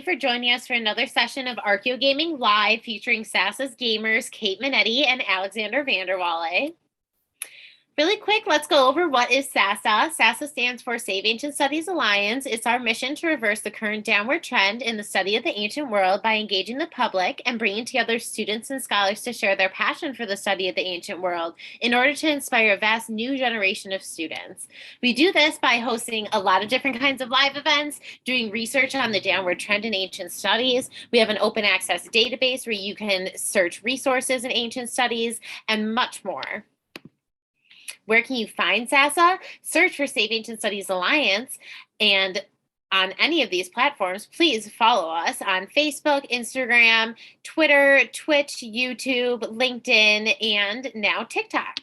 For joining us for another session of Archeo Gaming Live featuring Sasa's gamers Kate Minetti and Alexander Vanderwalle. Really quick, let's go over what is SASA. SASA stands for Save Ancient Studies Alliance. It's our mission to reverse the current downward trend in the study of the ancient world by engaging the public and bringing together students and scholars to share their passion for the study of the ancient world in order to inspire a vast new generation of students. We do this by hosting a lot of different kinds of live events, doing research on the downward trend in ancient studies. We have an open access database where you can search resources in ancient studies and much more. Where can you find SASA? Search for Save Ancient Studies Alliance, and on any of these platforms, please follow us on Facebook, Instagram, Twitter, Twitch, YouTube, LinkedIn, and now TikTok.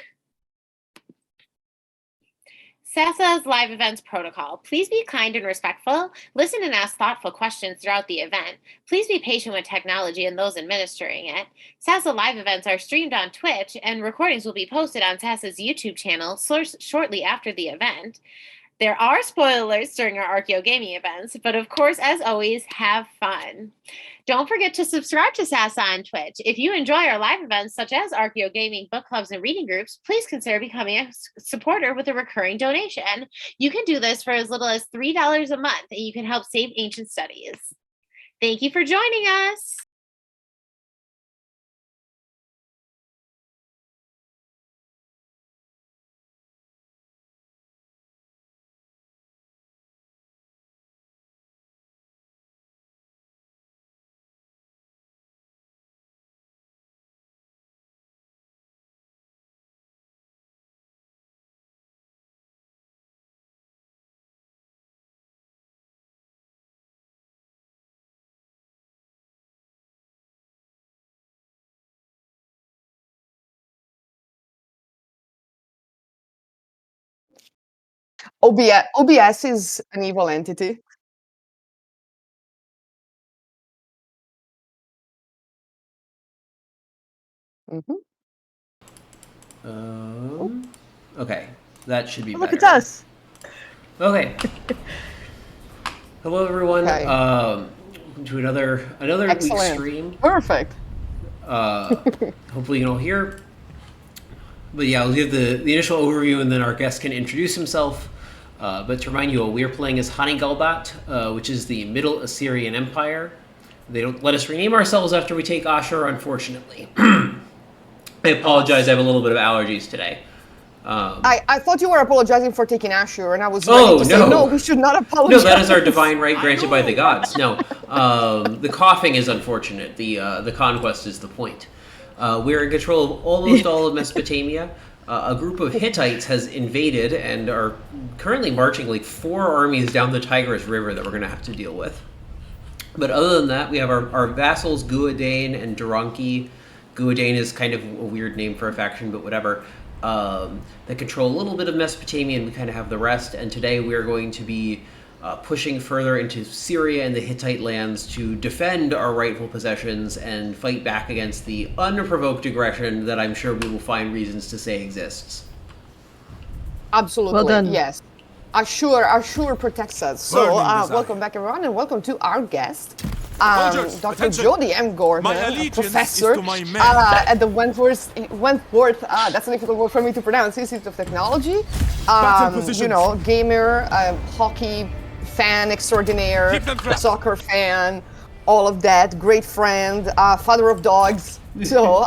SASA's live events protocol. Please be kind and respectful. Listen and ask thoughtful questions throughout the event. Please be patient with technology and those administering it. SASA live events are streamed on Twitch, and recordings will be posted on SASA's YouTube channel shortly after the event. There are spoilers during our Archeo Gaming events, but of course, as always, have fun. Don't forget to subscribe to SASA on Twitch. If you enjoy our live events, such as Archeo Gaming, book clubs, and reading groups, please consider becoming a supporter with a recurring donation. You can do this for as little as $3 a month, and you can help save ancient studies. Thank you for joining us. OBS is an evil entity. Mhm. Okay, that should be Look better. at us. Okay. Hello, everyone. Okay. To another Excellent. week's stream. Perfect. Hopefully you can all hear. But yeah, I'll give the initial overview, and then our guest can introduce himself. But to remind you all, we are playing as Hanigalbat, which is the Middle Assyrian Empire. They don't let us rename ourselves after we take Ashur, unfortunately. I apologize, I have a little bit of allergies today. I thought you were apologizing for taking Ashur, and I was ready to say, no, we should not apologize. No, that is our divine right granted by the gods. No, the coughing is unfortunate. The conquest is the point. We're in control of almost all of Mesopotamia. A group of Hittites has invaded and are currently marching like 4 armies down the Tigris River that we're going to have to deal with. But other than that, we have our vassals Guadane and Duranki. Guadane is kind of a weird name for a faction, but whatever. That control a little bit of Mesopotamia, and we kind of have the rest. And today we are going to be pushing further into Syria and the Hittite lands to defend our rightful possessions and fight back against the unprovoked aggression that I'm sure we will find reasons to say exists. Absolutely, well done. Yes. Ashur protects us. So, welcome back, everyone, and welcome to our guest, Dr. Jody M. Gordon, professor at the Wentworth, that's a difficult word for me to pronounce, Institute of Technology. Gamer, hockey fan extraordinaire, soccer fan, all of that, great friend, father of dogs. So,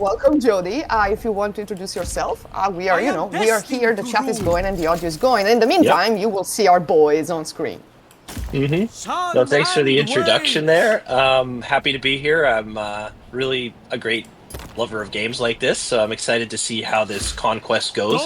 welcome, Jody. If you want to introduce yourself, we are here, the chat is going and the audio is going. In the meantime, you will see our boys on screen. No, thanks for the introduction there. Happy to be here. I'm really a great lover of games like this, so I'm excited to see how this conquest goes.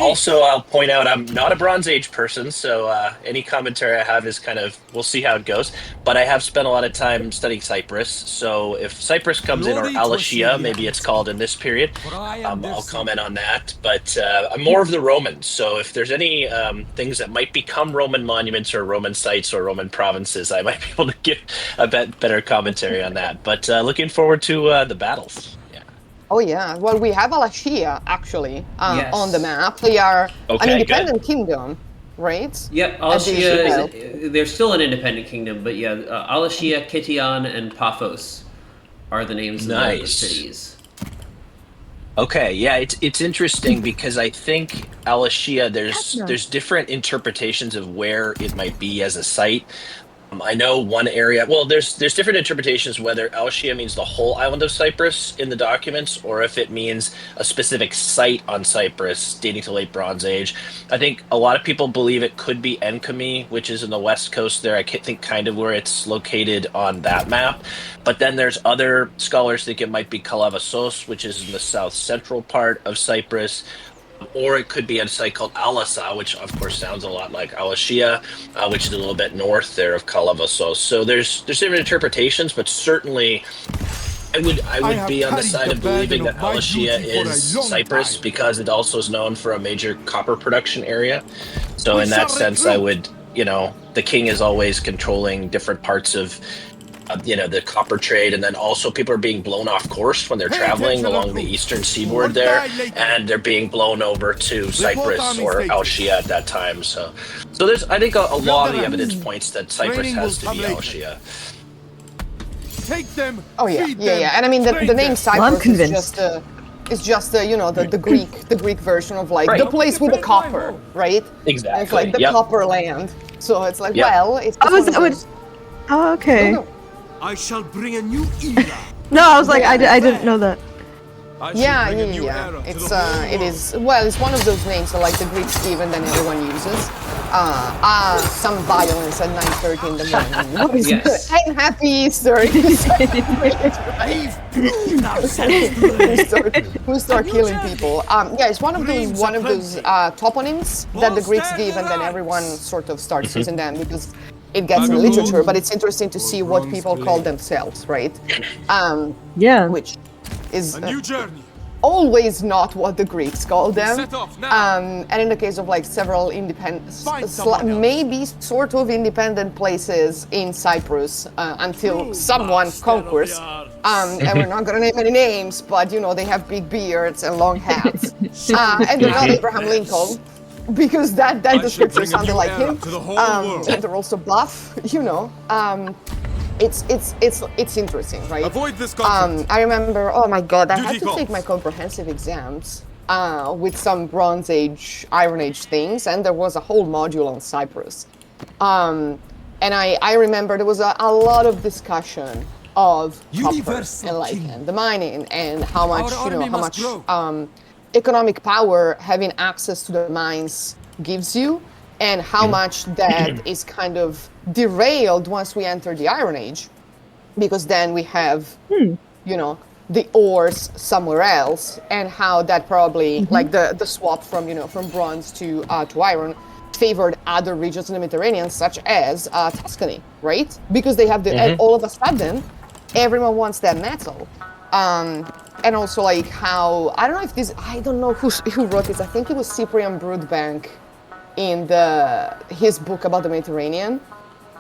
Also, I'll point out I'm not a Bronze Age person, so any commentary I have is kind of, we'll see how it goes. But I have spent a lot of time studying Cyprus, so if Cyprus comes in, or Alashia, maybe it's called in this period, I'll comment on that. But I'm more of the Romans, so if there's any things that might become Roman monuments or Roman sites or Roman provinces, I might be able to give a better commentary on that. But looking forward to the battles. Oh yeah, well we have Alashia actually Yes. on the map. They are an independent kingdom. right? Yep, Alashia, they're still an independent kingdom, but yeah, Alashia, Kition, and Paphos are the names of the cities. Okay, yeah, it's interesting because I think Alashia, there's different interpretations of where it might be as a site. I know one area. Well, there's different interpretations whether Alashia means the whole island of Cyprus in the documents, or if it means a specific site on Cyprus dating to late Bronze Age. I think a lot of people believe it could be Enkami, which is in the west coast there. I think kind of where it's located on that map. But then there's other scholars think it might be Kalavassos, which is in the south central part of Cyprus. Or it could be a site called Alasa, which of course sounds a lot like Alashia, which is a little bit north there of Kalavassos. So there's different interpretations, but certainly I would be on the side of believing that Alashia is Cyprus because it also is known for a major copper production area. So in that sense, I would, the king is always controlling different parts of the copper trade, and then also people are being blown off course when they're traveling along the eastern seaboard there, and they're being blown over to Cyprus or Alashia at that time. So there's, I think, a lot of the evidence points that Cyprus has to be Alashia. Take them. Oh yeah. And I mean, the name Cyprus is just the Greek version of like the place with the copper, right? Exactly. It's like the copper land. So it's like, it's. Oh, okay. I shall bring a new era. No, I was like, I didn't know that. Yeah. It is. Well, it's one of those names that like the Greeks give and then everyone uses. Some violence at 9:30 in the morning. Yes. And happy Easter. Who start killing people? It's one of those toponyms that the Greeks give and then everyone sort of starts using them because it gets in literature, but it's interesting to see what people call themselves, right? Which is always not what the Greeks call them. And in the case of like several maybe sort of independent places in Cyprus until someone conquers. And we're not going to name any names, but they have big beards and long hats. And they're not Abraham Lincoln. Because that description sounded like him, and they're also buff, it's interesting, right? Avoid this conflict. I remember, oh my god, I had to take my comprehensive exams with some Bronze Age, Iron Age things, and there was a whole module on Cyprus. And I remember there was a lot of discussion of copper and the mining and how much, economic power having access to the mines gives you, and how much that is kind of derailed once we enter the Iron Age, because then we have, the ores somewhere else, and how that probably like the swap from bronze to iron favored other regions in the Mediterranean, such as Tuscany, right? Because they have all of a sudden, everyone wants that metal. And also like how, I don't know who wrote this. I think it was Cyprian Broodbank in his book about the Mediterranean.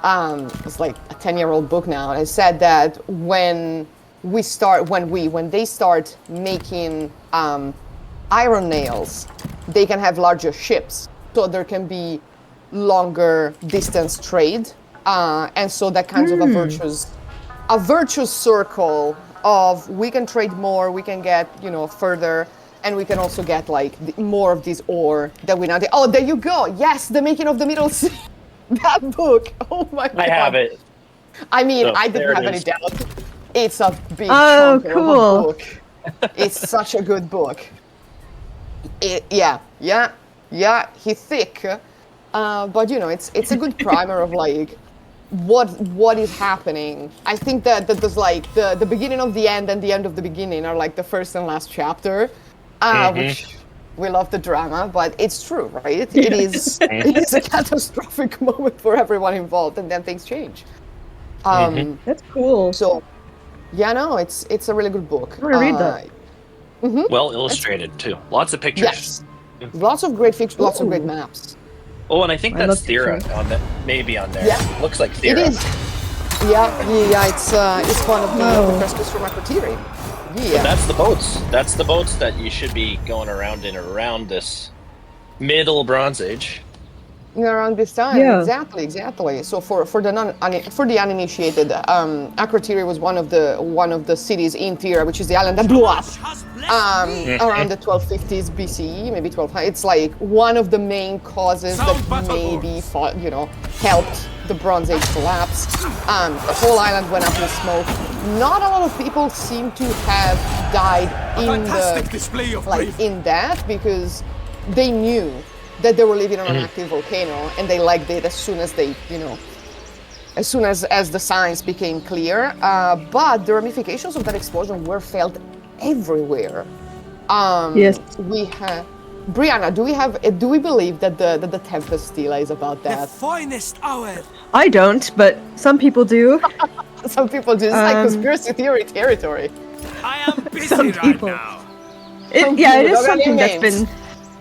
It's like a 10-year-old book now. And it said that when they start making iron nails, they can have larger ships. So there can be longer distance trade. And so that kind of a virtuous circle of we can trade more, we can get, further, and we can also get like more of this ore that we now. Oh, there you go. Yes, The Making of the Middle Sea. That book. Oh my god. I have it. I mean, I didn't have any doubt. It's a big chunk of a book. It's such a good book. He's thick, but it's a good primer of like what is happening. I think that there's like the beginning of the end and the end of the beginning are like the first and last chapter, which we love the drama, but it's true, right? It is a catastrophic moment for everyone involved, and then things change. That's cool. So, it's a really good book. I'm gonna read that. Well illustrated too. Lots of pictures. Yes, lots of great pictures, lots of great maps. Oh, and I think that's Thera on that, maybe on there. Yeah. Looks like Thera. It is. Yeah. It's one of the frescoes from Akrotiri. Yeah. But that's the boats. That's the boats that you should be going around in around this middle Bronze Age. Around this time, Yeah. exactly. So for the uninitiated, Akrotiri was one of the cities in Tira, which is the island that blew up around the 1250s BCE, maybe 1200. It's like one of the main causes that maybe helped the Bronze Age collapse. The whole island went up in smoke. Not a lot of people seem to have died in that because they knew that they were living on an active volcano, and they liked it as soon as they, as soon as the signs became clear. But the ramifications of that explosion were felt everywhere. Yes. We have Briana. Do we believe that the Tempest Stela is about The that? finest hour. I don't, but some people do. Some people do. It's like conspiracy theory territory. I am busy Some right people. now. It Some is people don't got something any that's been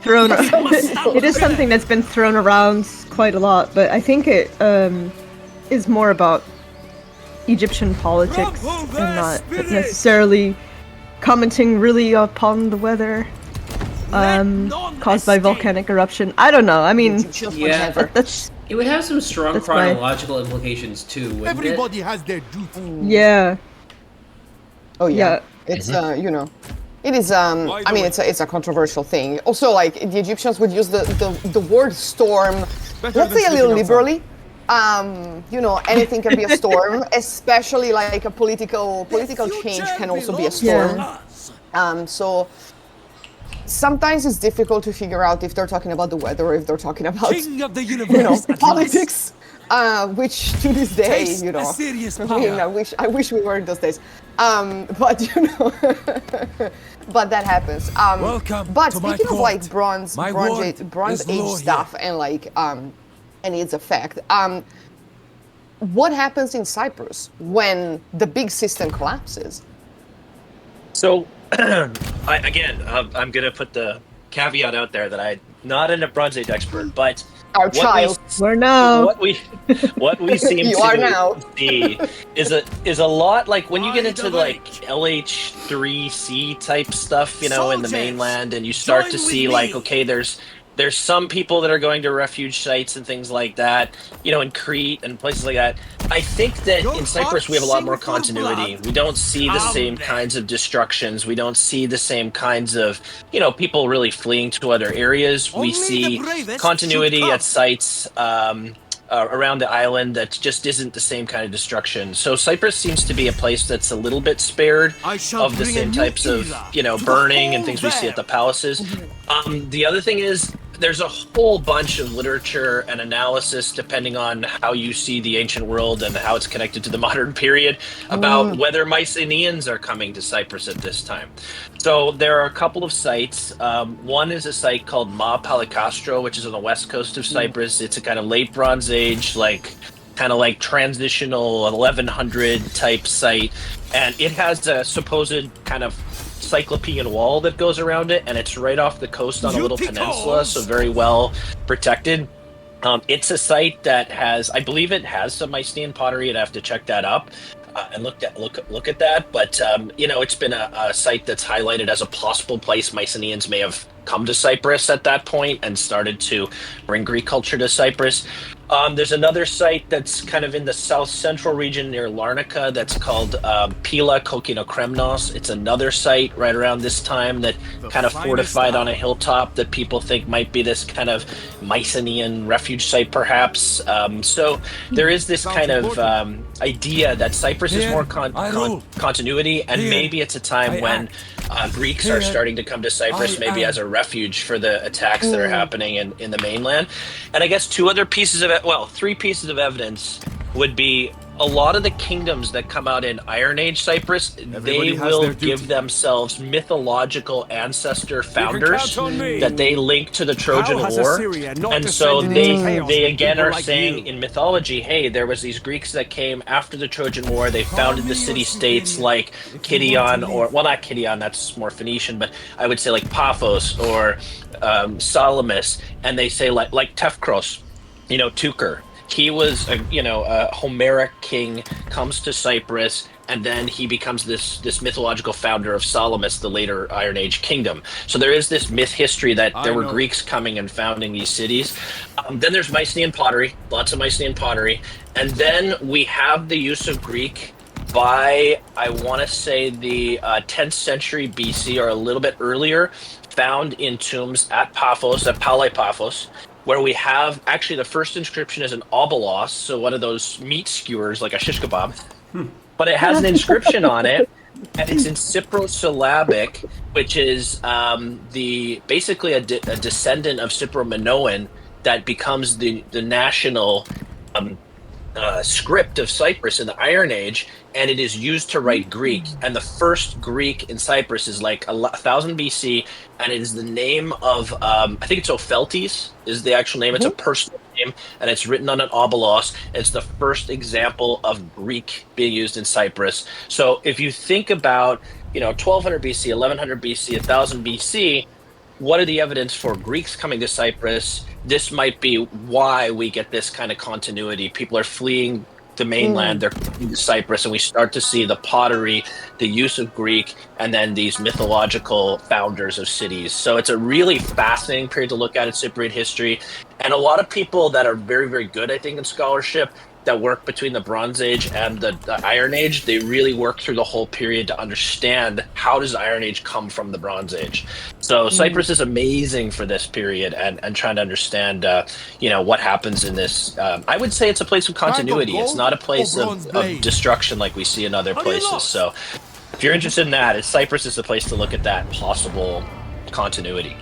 thrown. It is something that's been thrown around quite a lot, but I think it is more about Egyptian politics and not necessarily commenting really upon the weather caused by volcanic eruption. I don't know. I mean, Yeah. that's It would have some strong That's why- chronological implications too, wouldn't Everybody has their duty. yeah. Oh yeah, Yeah. it's it is. I mean, it's a controversial thing. Also, like the Egyptians would use the word storm, let's say a little liberally. Anything can be a storm, especially like a political change can also be a storm. So sometimes it's difficult to figure out if they're talking about the weather or if they're talking about King of the universe. politics. Which to this day, Taste a serious I mean, power. I wish we were in those days. But but that happens. Welcome But to my speaking of like court. My word Bronze is Age law stuff and like and its effect. What happens in Cyprus when the big system collapses? So, I'm gonna put the caveat out there that I'm not a Bronze Age expert, but Our child. We're now. what we seem You to are now. see is a lot like when you get into like LH3C type stuff, in the Soldiers, mainland, and you start to join with see me. like, okay, there's some people that are going to refuge sites and things like that, in Crete and places like that. I think that Your in Cyprus we have a lot more hearts sing for continuity. blood. We don't see the Come same then. kinds of destructions. We don't see the same kinds of, people really fleeing to other areas. Only We the see bravest continuity should at come. sites around the island that just isn't the same kind of destruction. So Cyprus seems to be a place that's a little bit spared I shall of the bring a same new types of, era to the burning and whole things we see at the vale. palaces. The other thing is there's a whole bunch of literature and analysis depending on how you see the ancient world and how it's connected to the modern period about whether Mycenaeans are coming to Cyprus at this time. So there are a couple of sites. One is a site called Ma Palikastro, which is on the west coast of Cyprus. It's a kind of late Bronze Age, kind of like transitional 1100 type site, and it has a supposed kind of cyclopean wall that goes around it, and it's right off the coast on a little peninsula, so very well protected. It's a site that has, I believe it has some Mycenaean pottery. I'd have to check that up and look at that. But it's been a site that's highlighted as a possible place Mycenaeans may have come to Cyprus at that point and started to bring Greek culture to Cyprus. There's another site that's kind of in the south central region near Larnaca that's called Pila Kokinokremnos. It's another site right around this time that kind of fortified on a hilltop that people think might be this kind of Mycenaean refuge site, perhaps. So there is this kind of idea that Cyprus is more continuity, and maybe it's a time when Greeks are starting to come to Cyprus, maybe as a refuge for the attacks that are happening in the mainland. And I guess three pieces of evidence would be a lot of the kingdoms that come out in Iron Age Cyprus, Everybody they has will their duty. give themselves mythological ancestor founders count on me. that they link to the Trojan How has War. Assyria not And so descended they into chaos they with again people are like saying you? in mythology, hey, there was these Greeks that came after the Trojan War. They founded the city-states like Kidion, or, well, not Kidion, that's more Phoenician, but I would say like Paphos or Salamis, and they say like Tefkros, Tukar. He was a Homeric king, comes to Cyprus, and then he becomes this mythological founder of Salamis, the later Iron Age kingdom. So there is this myth history that there were Greeks coming and founding these cities. Then there's Mycenaean pottery, lots of Mycenaean pottery. And then we have the use of Greek by, I want to say, the 10th century BC or a little bit earlier, found in tombs at Paphos, at Palais Paphos, where we have actually the first inscription is an obolos, so one of those meat skewers like a shish kebab, but it has an inscription on it, and it's in Cypro-syllabic, which is basically a descendant of Cypro-Minoan that becomes the national script of Cyprus in the Iron Age, and it is used to write Greek. And the first Greek in Cyprus is like 1000 BC, and it is the name of I think it's Opheltes is the actual name. It's a personal name, and it's written on an obolos. It's the first example of Greek being used in Cyprus. So if you think about 1200 BC, 1100 BC, 1000 BC, what are the evidence for Greeks coming to Cyprus? This might be why we get this kind of continuity. People are fleeing the mainland, they're coming to Cyprus, and we start to see the pottery, the use of Greek, and then these mythological founders of cities. So it's a really fascinating period to look at in Cypriot history. And a lot of people that are very, very good, I think, in scholarship, that work between the Bronze Age and the Iron Age, they really work through the whole period to understand how does the Iron Age come from the Bronze Age. So Cyprus is amazing for this period and trying to understand, what happens in this. I would say it's a place of continuity. It's not a place of destruction like we see in other places. So if you're interested in that, Cyprus is the place to look at that possible continuity.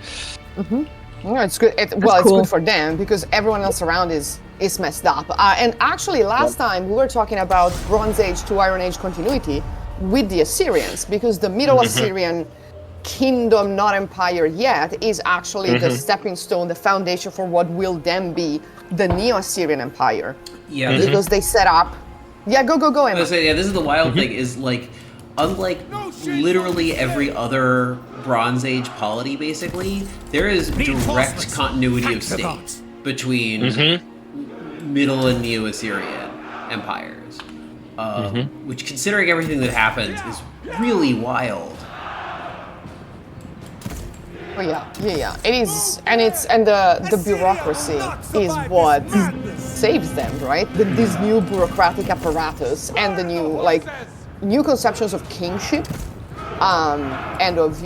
Yeah, it's good. It's good for them because everyone else around is messed up. And actually, last time we were talking about Bronze Age to Iron Age continuity with the Assyrians, because the Middle Assyrian kingdom, not empire yet, is actually the stepping stone, the foundation for what will then be the Neo-Assyrian Empire. Yeah, because they set up. Yeah, go, Emma. This is the wild thing. Is like, unlike literally every other Bronze Age polity, basically, there is direct continuity of state between Middle and Neo-Assyrian empires, which, considering everything that happens, is really wild. Oh yeah. It is, and the bureaucracy is what saves them, right? This new bureaucratic apparatus and the new conceptions of kingship, and of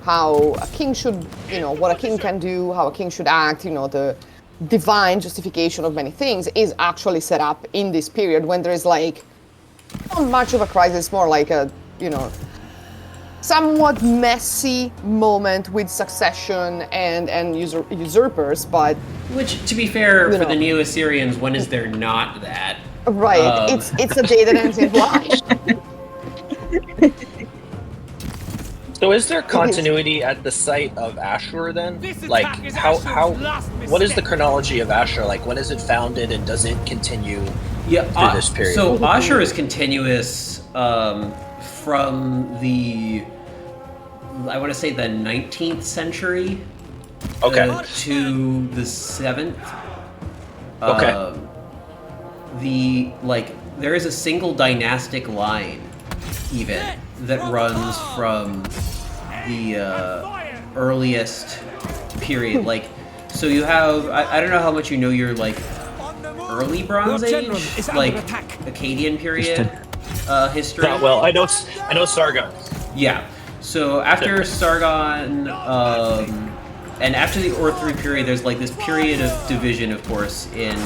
how a king should, what a king can do, how a king should act, the divine justification of many things is actually set up in this period when there is not much of a crisis, more like a somewhat messy moment with succession and usurpers, but which, to be fair, for the Neo-Assyrians, when is there not that? Right, it's a day that ends in Y. So is there continuity at the site of Ashur then? Like, what is the chronology of Ashur? Like, when is it founded and does it continue through this period? So Ashur is continuous from the, I want to say, the 19th century to the 7th. There is a single dynastic line even that runs from the earliest period. So you have, I don't know how much you know your early Bronze Age, Akkadian period history. Not well. I know Sargon. Yeah. So after Sargon, and after the Ur-3 period, there's this period of division, of course, in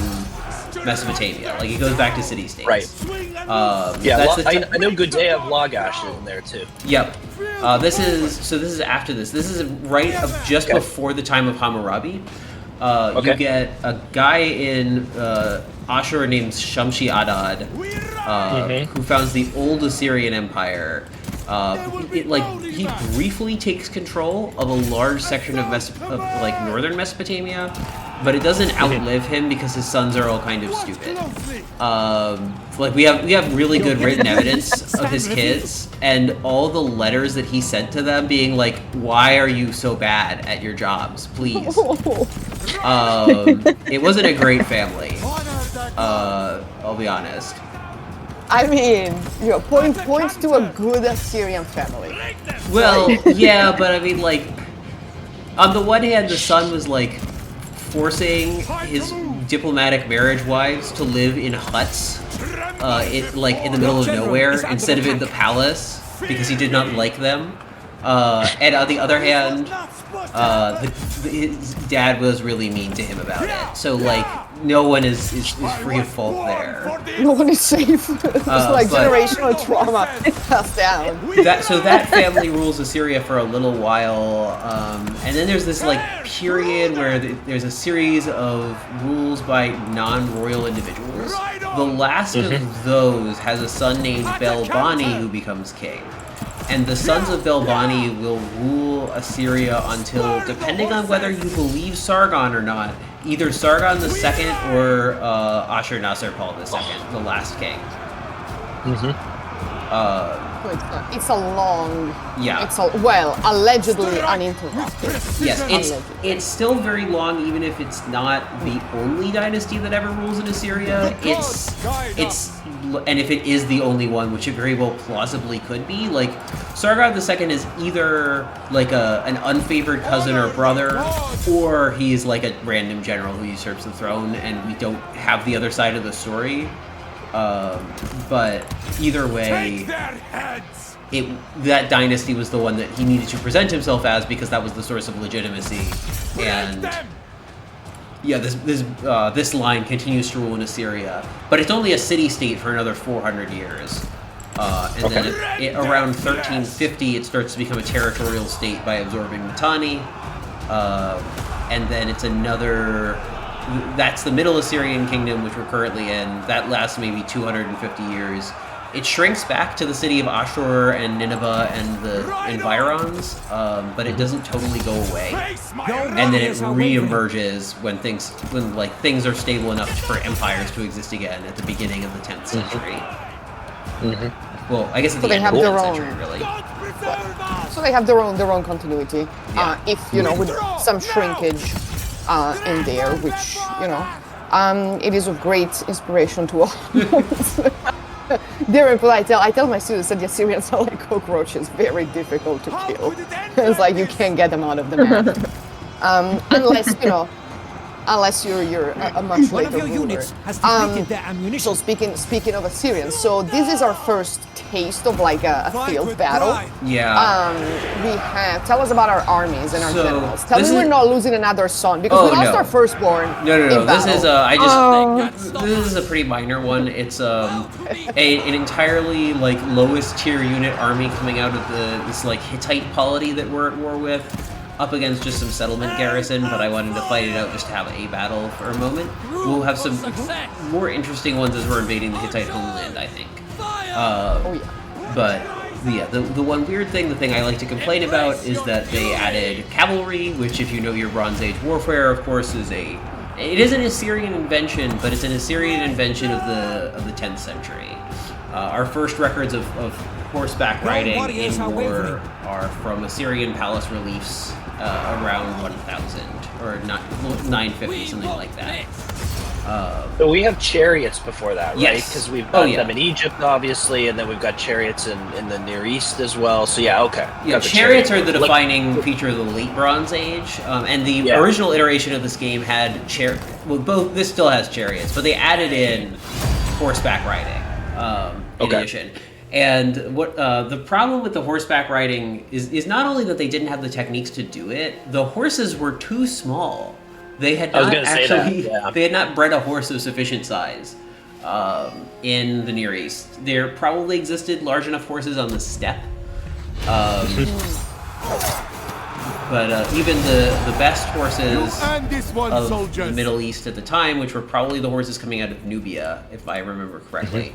Mesopotamia. It goes back to city-states. Right. I know Gudea of Lagash is in there too. Yep. This is after this. This is just before the time of Hammurabi. You get a guy in Ashur named Shamshi-Adad, who founds the old Assyrian Empire. He briefly takes control of a large section of northern Mesopotamia, but it doesn't outlive him because his sons are all kind of stupid. We have really good written evidence of his kids and all the letters that he sent to them, being like, "Why are you so bad at your jobs? Please." It wasn't a great family. I'll be honest. I mean, points to a good Assyrian family. Well, yeah, but I mean, like, on the one hand, the son was like forcing his diplomatic marriage wives to live in huts, in the middle of nowhere instead of in the palace because he did not like them. And on the other hand, his dad was really mean to him about it. So like, no one is free of fault there. No one is safe. It's like generational trauma passed down. That family rules Assyria for a little while, and then there's this like period where there's a series of rules by non-royal individuals. The last of those has a son named Belbani who becomes king. And the sons of Belbani will rule Assyria until, depending on whether you believe Sargon or not, either Sargon II or Ashur-nasir-pal II, the last king. It's a long... Yeah. It's allegedly uninterrupted. Yes, it's still very long, even if it's not the only dynasty that ever rules in Assyria. And if it is the only one, which it very well plausibly could be, like, Sargon II is either like an unfavored cousin or brother, or he's like a random general who usurps the throne, and we don't have the other side of the story. But either way, that dynasty was the one that he needed to present himself as because that was the source of legitimacy. And yeah, this line continues to rule in Assyria, but it's only a city-state for another 400 years. Then around 1350, it starts to become a territorial state by absorbing Mitanni, and then it's another. That's the Middle Assyrian Kingdom, which we're currently in. That lasts maybe 250 years. It shrinks back to the city of Ashur and Nineveh and the environs, but it doesn't totally go away. And then it re-emerges when things are stable enough for empires to exist again at the beginning of the 10th century. Well, I guess at the end of the 10th century, really. So they have their own continuity. Yeah. With some shrinkage in there, which, it is of great inspiration to all. I tell my students that the Assyrians are like cockroaches, very difficult to kill. It's like you can't get them out of the map. Unless you're a much later ruler. So speaking of Assyrians, so this is our first taste of like a field battle. Yeah. Tell us about our armies and our generals. Tell me we're not losing another son because we lost our firstborn. No. This is this is a pretty minor one. It's an entirely like lowest tier unit army coming out of this like Hittite polity that we're at war with, up against just some settlement garrison, but I wanted to fight it out just to have a battle for a moment. We'll have some more interesting ones as we're invading the Hittite homeland, I think. But yeah, the one weird thing, the thing I like to complain about is that they added cavalry, which if you know your Bronze Age warfare, of course, it is an Assyrian invention, but it's an Assyrian invention of the 10th century. Our first records of horseback riding in war are from Assyrian palace reliefs around 1000 or 950, something like that. So we have chariots before that, right? Yes. Because we've got them in Egypt, obviously, and then we've got chariots in the Near East as well. So yeah, okay. Yeah, chariots are the defining feature of the late Bronze Age, and the original iteration of this game had this still has chariots, but they added in horseback riding in addition. And what the problem with the horseback riding is not only that they didn't have the techniques to do it, the horses were too small. They had not they had not bred a horse of sufficient size in the Near East. There probably existed large enough horses on the steppe. But even the best horses of the Middle East at the time, which were probably the horses coming out of Nubia, if I remember correctly,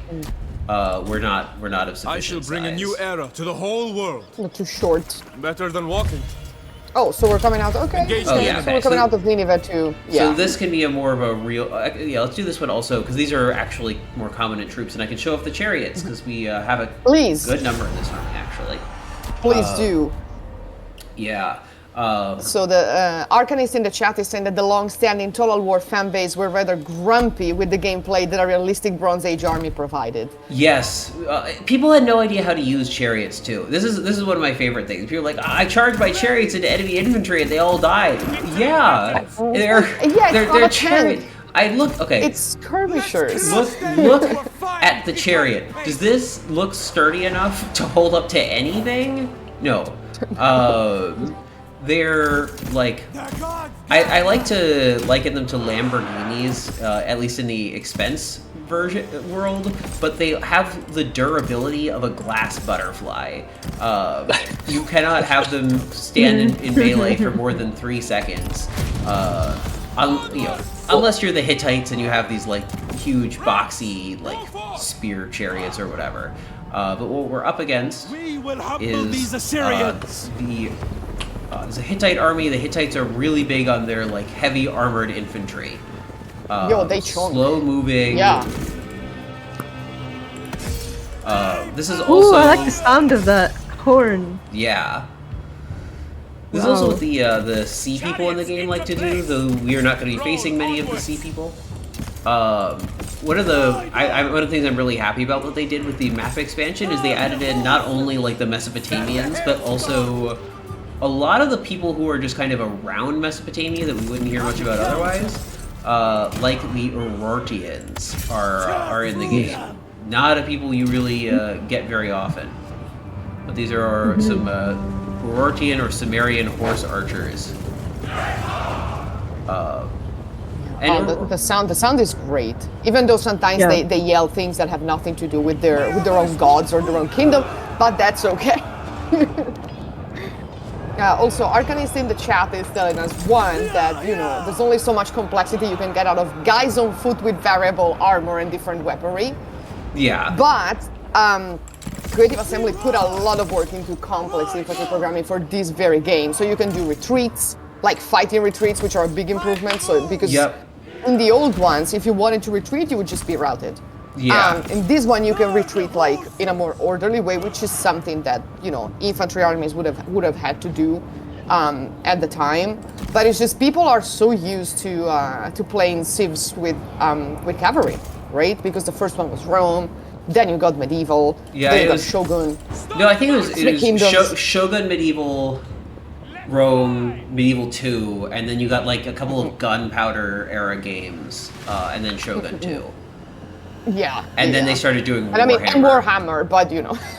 were not of sufficient size. I shall bring a new era to the whole world. Not too short. Better than walking. Oh, so we're coming out. Okay. So we're coming out of Nineveh too. Yeah. So this can be a more of a real. Let's do this one also because these are actually more competent troops, and I can show off the chariots because we have a good number in this army actually. Please do. Yeah. So the Arcanist in the chat is saying that the long-standing Total War fan base were rather grumpy with the gameplay that a realistic Bronze Age army provided. Yes, people had no idea how to use chariots too. This is one of my favorite things. People are like, I charged my chariots into enemy infantry and they all died. Yeah, they're chariots. Okay. It's skirmishers. Look at the chariot. Does this look sturdy enough to hold up to anything? No. They're like, I like to liken them to Lamborghinis, at least in the expense world, but they have the durability of a glass butterfly. You cannot have them stand in melee for more than 3 seconds. Unless you're the Hittites and you have these like huge boxy like spear chariots or whatever. But what we're up against is there's a Hittite army. The Hittites are really big on their like heavy armored infantry. They chunk. Slow moving. Yeah. This is also. Ooh, I like the sound of that horn. Yeah. This is also what the sea people in the game like to do, though we are not going to be facing many of the sea people. One of the things I'm really happy about what they did with the map expansion is they added in not only like the Mesopotamians, but also a lot of the people who are just kind of around Mesopotamia that we wouldn't hear much about otherwise, like the Urartians are in the game. Not a people you really get very often, but these are some Urartian or Sumerian horse archers. The sound is great. Even though sometimes they yell things that have nothing to do with their own gods or their own kingdom, but that's okay. Also, Arcanist in the chat is telling us, one, that, there's only so much complexity you can get out of guys on foot with variable armor and different weaponry. Yeah. But Creative Assembly put a lot of work into complex infantry programming for this very game. So you can do retreats, like fighting retreats, which are a big improvement. So because in the old ones, if you wanted to retreat, you would just be routed. Yeah. In this one, you can retreat like in a more orderly way, which is something that infantry armies would have had to do at the time. But it's just people are so used to playing civs with cavalry, right? Because the first one was Rome, then you got medieval, then you got Shogun. No, I think it was Shogun, medieval, Rome, medieval 2, and then you got like a couple of gunpowder era games, and then Shogun 2. Yeah. And then they started doing Warhammer. And and Warhammer, but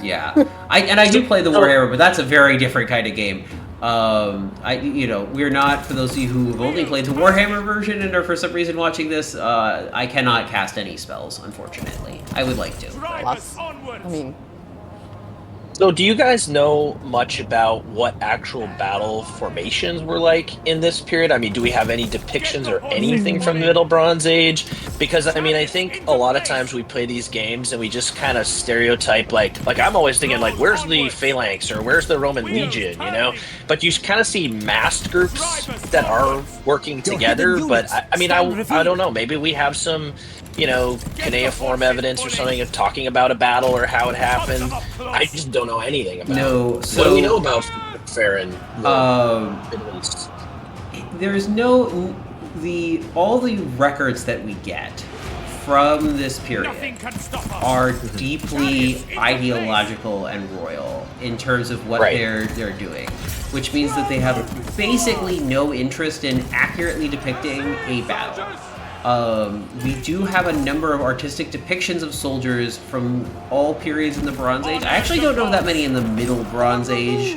Yeah. I do play the Warhammer, but that's a very different kind of game. We're not, for those of you who've only played the Warhammer version and are for some reason watching this, I cannot cast any spells, unfortunately. I would like to. So do you guys know much about what actual battle formations were like in this period? I mean, do we have any depictions or anything from the Middle Bronze Age? Because, I think a lot of times we play these games and we just kind of stereotype, like I'm always thinking, like, where's the Phalanx or where's the Roman Legion, But you kind of see massed groups that are working together, but, I don't know, maybe we have some cuneiform evidence or something of talking about a battle or how it happened. I just don't know anything about it. So what do we know about Pharaoh? There's all the records that we get from this period are deeply ideological and royal in terms of what they're doing, which means that they have basically no interest in accurately depicting a battle. We do have a number of artistic depictions of soldiers from all periods in the Bronze Age. I actually don't know that many in the Middle Bronze Age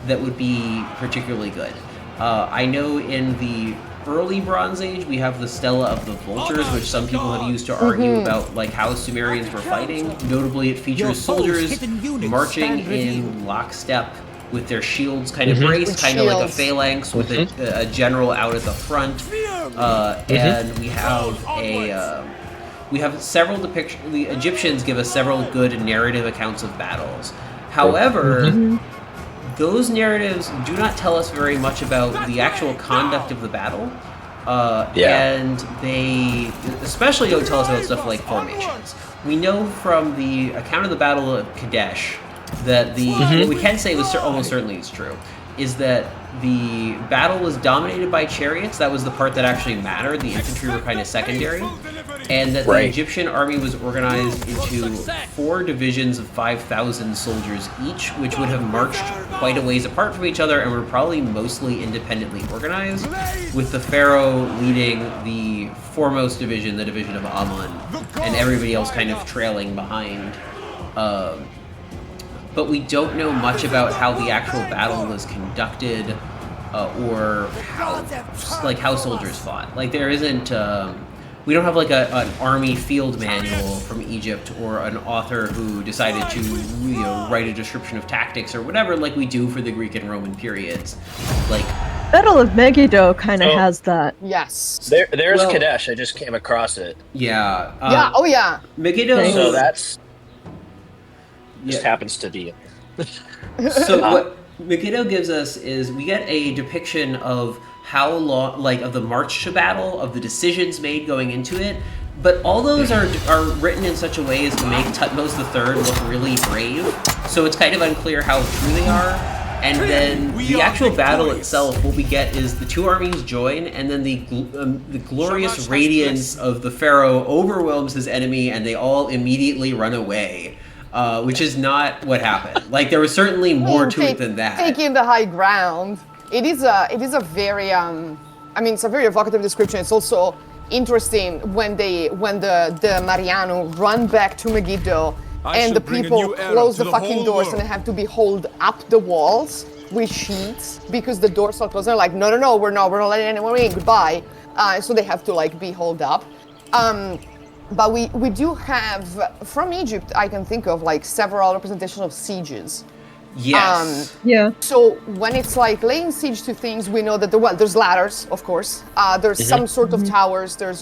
that would be particularly good. I know in the early Bronze Age we have the Stela of the Vultures, which some people have used to argue about like how Sumerians were fighting. Notably, it features soldiers marching in lockstep with their shields kind of braced, kind of like a phalanx with a general out at the front. And we have several depictions. The Egyptians give us several good narrative accounts of battles. However, those narratives do not tell us very much about the actual conduct of the battle. And they especially don't tell us about stuff like formations. We know from the account of the Battle of Kadesh that what we can say was almost certainly is true, is that the battle was dominated by chariots. That was the part that actually mattered. The infantry were kind of secondary. And that the Egyptian army was organized into 4 divisions of 5,000 soldiers each, which would have marched quite a ways apart from each other and were probably mostly independently organized, with the pharaoh leading the foremost division, the division of Amun, and everybody else kind of trailing behind. But we don't know much about how the actual battle was conducted, or how soldiers fought. Like, there isn't... we don't have like an army field manual from Egypt or an author who decided to write a description of tactics or whatever, like we do for the Greek and Roman periods. Like Battle of Megiddo kind of has that. Yes. There's Kadesh. I just came across it. Yeah. Yeah. Oh yeah. Megiddo. So that's just happens to be. So what Megiddo gives us is we get a depiction of how long, like, of the march to battle, of the decisions made going into it, but all those are written in such a way as to make Thutmose III look really brave, so it's kind of unclear how true they are. And then the actual battle itself, what we get is the 2 armies join, and then the glorious radiance of the pharaoh overwhelms his enemy, and they all immediately run away. Which is not what happened. Like, there was certainly more to it than that. Taking the high ground. It is a very it's a very evocative description. It's also interesting when the Mariano run back to Megiddo and the people close the fucking doors and they have to be hauled up the walls with sheets because the doors are closed. They're like, no, we're not letting anyone in, goodbye. So they have to like be hauled up. But we do have, from Egypt, I can think of like several representations of sieges. Yes. Yeah. So when it's like laying siege to things, we know that there's ladders, of course. There's some sort of towers. There's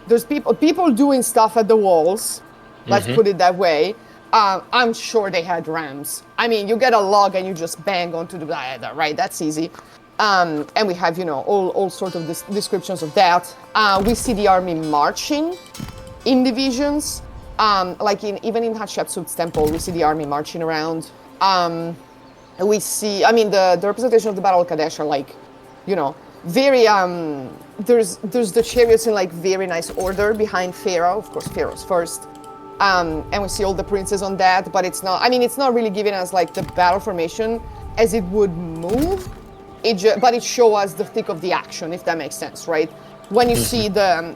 there's people doing stuff at the walls. Let's put it that way. I'm sure they had rams. I mean, you get a log and you just bang onto the right. That's easy. And we have all sorts of descriptions of that. We see the army marching in divisions. Even in Hatshepsut's temple, we see the army marching around. We see, the representation of the Battle of Kadesh are like, very, there's the chariots in like very nice order behind Pharaoh. Of course, Pharaoh's first. And we see all the princes on that, but it's not really giving us like the battle formation as it would move. But it shows us the thick of the action, if that makes sense, right? When you see the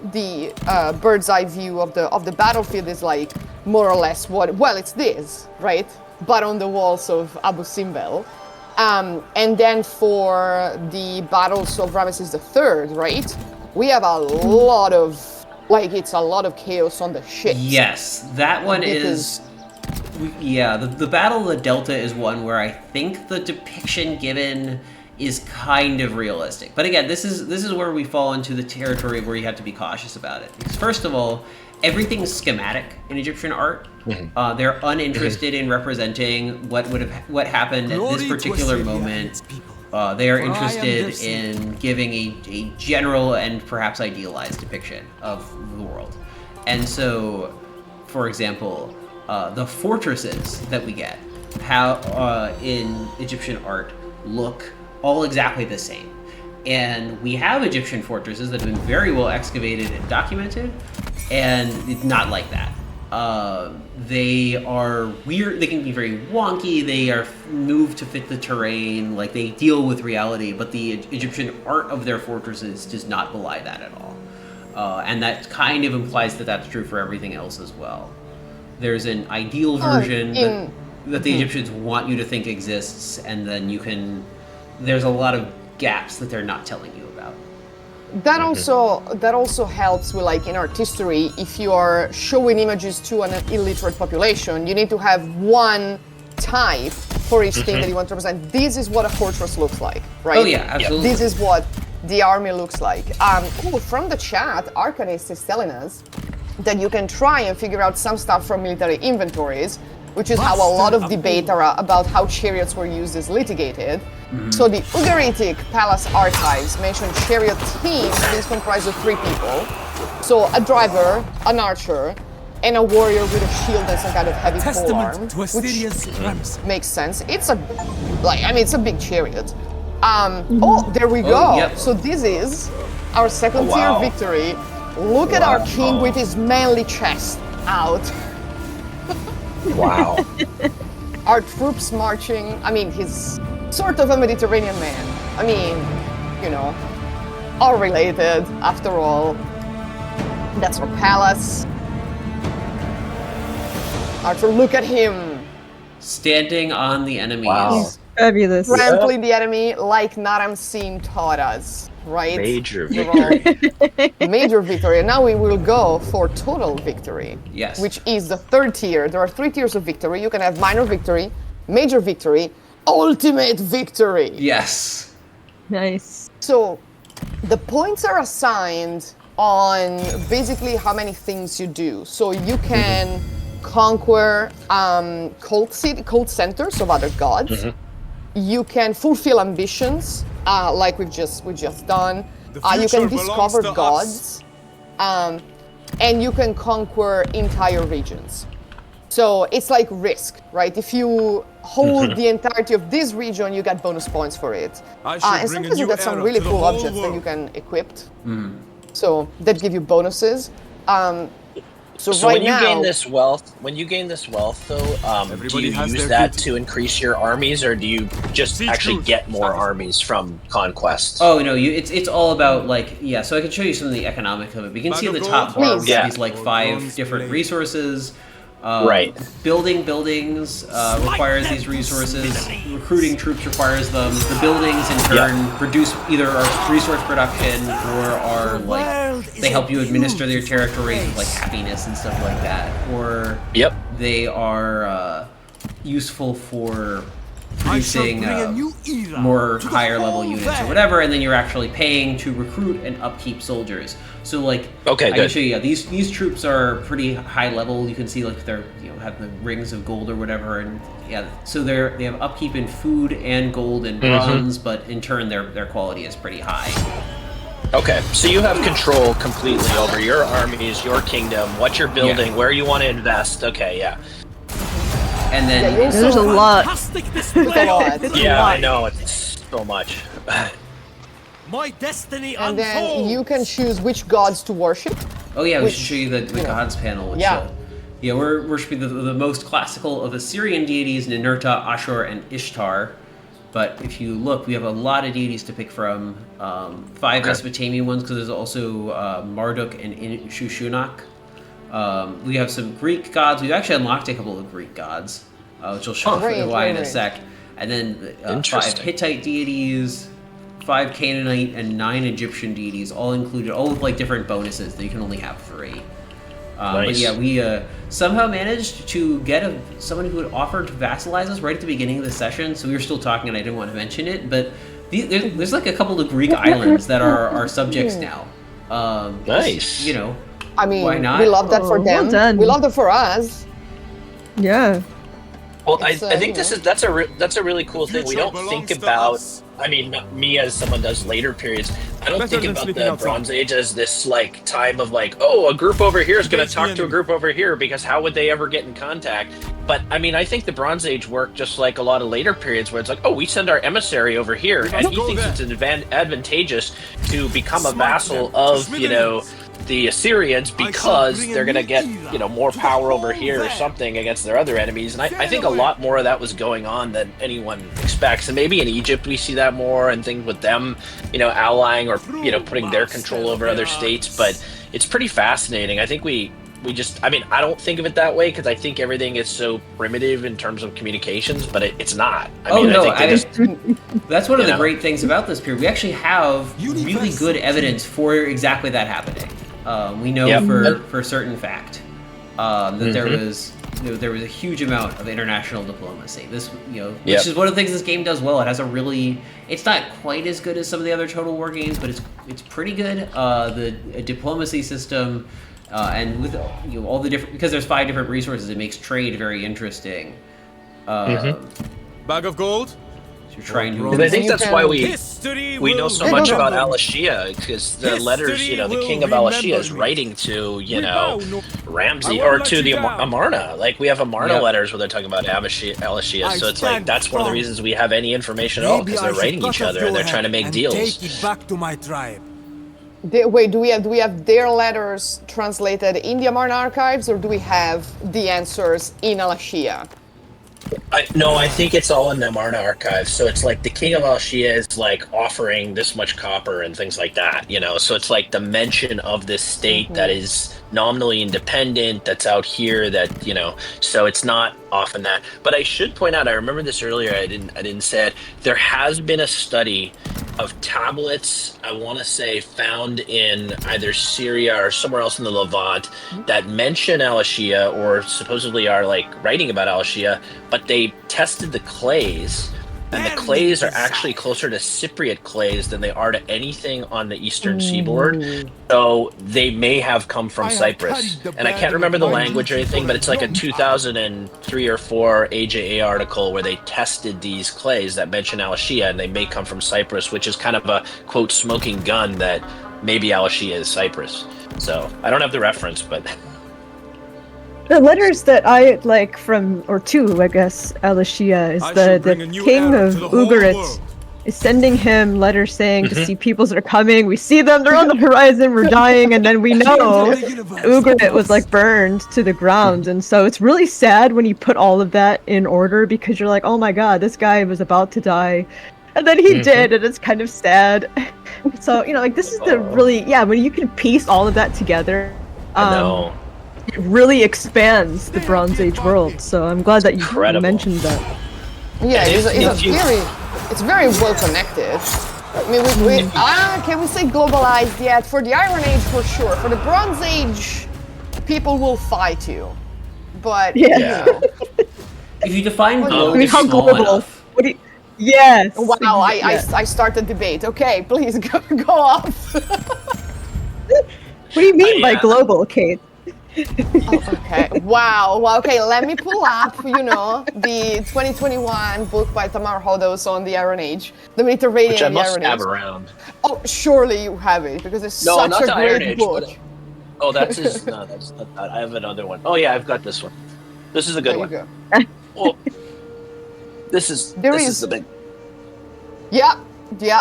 bird's eye view of the battlefield is like more or less it's this, right? But on the walls of Abu Simbel. And then for the battles of Ramesses III, right? We have a lot of, it's a lot of chaos on the ships. Yes, that one is... Yeah, the Battle of the Delta is one where I think the depiction given is kind of realistic. But again, this is where we fall into the territory where you have to be cautious about it. Because first of all, everything's schematic in Egyptian art. They're uninterested in representing what happened at this particular moment. They are interested in giving a general and perhaps idealized depiction of the world. And so, for example, the fortresses that we get in Egyptian art look all exactly the same. And we have Egyptian fortresses that have been very well excavated and documented, and it's not like that. They are weird, they can be very wonky, they are moved to fit the terrain, like they deal with reality, but the Egyptian art of their fortresses does not belie that at all. And that kind of implies that that's true for everything else as well. There's an ideal version that the Egyptians want you to think exists, and then there's a lot of gaps that they're not telling you about. That also helps with, like, in art history, if you are showing images to an illiterate population, you need to have one type for each thing that you want to represent. This is what a fortress looks like, right? Oh yeah, absolutely. This is what the army looks like. From the chat, Arcanist is telling us that you can try and figure out some stuff from military inventories, which is how a lot of debate about how chariots were used is litigated. So the Ugaritic Palace archives mention chariot teams being comprised of 3 people. So a driver, an archer, and a warrior with a shield and some kind of heavy polearm, Testament to Asteria's supremacy. which makes sense. It's it's a big chariot. Oh, there we go. Oh, yep. So this is our second Wow. tier victory. Look at our king with his manly chest out. Wow. Our troops marching. I mean, he's sort of a Mediterranean man. I mean, all related after all. That's our palace. Arthur, look at him. Standing on the enemies. Wow. Fabulous. Trampling the enemy like Naram Sin taught us, right? Major We're all- victory. Major victory. And now we will go for total victory. Yes. Which is the third tier. There are 3 tiers of victory. You can have minor victory, major victory, ultimate victory. Yes. Nice. So the points are assigned on basically how many things you do. So you can conquer cult centers of other gods. You can fulfill ambitions, like we've just done. The You future can belongs discover to us. gods, and you can conquer entire regions. So it's like Risk, right? If you hold the entirety of this region, you get bonus points for it. I should And bring a sometimes you new get some era really to the cool whole objects that you world. can equip. So that give you bonuses. So So right when you now, gain this wealth, though, do Everybody you has use their that duty. to increase your armies, or do you just Siege actually crews. get more armies from conquest? Oh no, it's all about so I can show you some of the economics of it. But you can see in the top bar we Please. have these like Or 5 bronze different blade. resources. Right. Building buildings requires these resources. Recruiting troops requires them. The buildings in turn produce either our resource production or are they help you administer their territories with like happiness and stuff like that. Or Yep. they are useful for I shall producing bring a new era more to the higher level whole units or land. whatever, and then you're actually paying to recruit and upkeep soldiers. So like, Okay, I can good. show you. Yeah, these troops are pretty high level. You can see like they're have the rings of gold or whatever, and so they have upkeep in food and gold and bronze, but in turn their quality is pretty high. Okay, so you have control completely over your armies, your kingdom, what you're building, where you want to invest. Okay, yeah. And then Yeah, you also- There's a lot. Fantastic It's a display. lot. It's a Yeah, lot. I know, it's so much. My destiny And then unfolds. you can choose which gods to worship. oh yeah, we which, should show you the gods panel. Which, Yeah. we're worshiping the most classical of Assyrian deities, Ninurta, Ashur, and Ishtar. But if you look, we have a lot of deities to pick from. 5 Mesopotamian ones, because there's also Marduk and Shushunak. We have some Greek gods. We've actually unlocked a couple of Greek gods, which I'll show Great, you why in a great. sec. And then 5 Interesting. Hittite deities, 5 Canaanite, and 9 Egyptian deities, all included, all with like different bonuses that you can only have 3. But Nice. yeah, we somehow managed to get someone who had offered to vassalize us right at the beginning of the session. So we were still talking, and I didn't want to mention it. But there's like a couple of Greek islands that are our subjects now. Nice. You know, I mean, Why not? we love that for Oh, well them. done. We love that for us. Yeah. Well, I It's, think you know. that's a really cool thing. We future don't think belongs to about. us. I mean, not me as someone does later periods. I don't Better think than about sleeping the outside. Bronze Age as this like time of like, oh, a group over here is going to Against talk the to a enemy. group over here, because how would they ever get in contact? But I mean, I think the Bronze Age worked just like a lot of later periods where it's like, oh, we send our emissary over here, and he go thinks there. it's advantageous to become a Smite vassal them. of Smithereens. the Assyrians shall because bring a they're going to new get era more to the power over whole here or land. something against their other enemies. And I think a away. lot more of that was going on than anyone expects. And maybe in Egypt we see that more, and things with them, allying or putting their control over other states. But it's pretty fascinating. I think we just, I mean, I don't think of it that way because I think everything is so primitive in terms of communications, but it's not. I mean, no, I think they just, that's one of the Yeah. great things about this period. We actually have really Universal good evidence for exactly that happening. We know Yep. for certain fact that there was a huge amount of international diplomacy. This, which Yep. is one of the things this game does well. It has it's not quite as good as some of the other Total War games, but it's pretty good. The diplomacy system, and with all the different, because there's 5 different resources, it makes trade very interesting. Bag of gold? you're trying to. And I think that's why History we know will so much remember. about Alashia, because the letters, you know, the king of Alashia is writing to, you know, Ramsey or to the Amarna. Like, we have Amarna letters where they're talking about Alashia, so it's like that's one of the reasons we have any information at all, because they're writing each other and they're trying to make deals. Take it back to my tribe. Wait, do we have their letters translated in the Amarna archives, or do we have the answers in Alashia? No, I think it's all in the Amarna archives. So it's like the king of Alashia is like offering this much copper and things like that, you know. So it's like the mention of this state that is nominally independent, that's out here, that, you know. So it's not often that. But I should point out, I remember this earlier. I didn't say it. There has been a study of tablets, I want to say, found in either Syria or somewhere else in the Levant that mention Alashia, or supposedly are like writing about Alashia, but they tested the clays, and the clays are actually closer to Cypriot clays than they are to anything on the eastern seaboard. So they may have come from Cyprus. And I can't remember the language or anything, but it's like a 2003 or 4 AJA article where they tested these clays that mention Alashia, and they may come from Cyprus, which is kind of a, quote, smoking gun that maybe Alashia is Cyprus. So I don't have the reference, but... The letters that I like from, or to, I guess, Alashia, is the king of Ugarit is sending him letters saying to see peoples that are coming. We see them, they're on the horizon, we're dying, and then we know Ugarit was like burned to the ground. And so it's really sad when you put all of that in order, because you're like, oh my god, this guy was about to die. And then he did, and it's kind of sad. So, you know, like, this is the really, when you can piece all of that together. I know. It really expands the Bronze Age world, so I'm glad that you mentioned that. Yeah, it's very well connected. I mean, can we say globalized yet? For the Iron Age, for sure. For the Bronze Age, people will fight you. But, you know. If you define I mean, how global? What do you, yes. Wow, I start the debate. Okay, please go off. What do you mean by global, Kate? Okay. Wow. Well, okay, let me pull up, you know, the 2021 book by Tamar Hodos on the Iron Age, the Mediterranean Which I must Iron Age. have around. Oh, surely you have it, because it's such a great book. Oh, that's his. No, that's not that. I have another one. Oh yeah, I've got this one. This is a good one. There you go. Oh, this is the big. Yeah.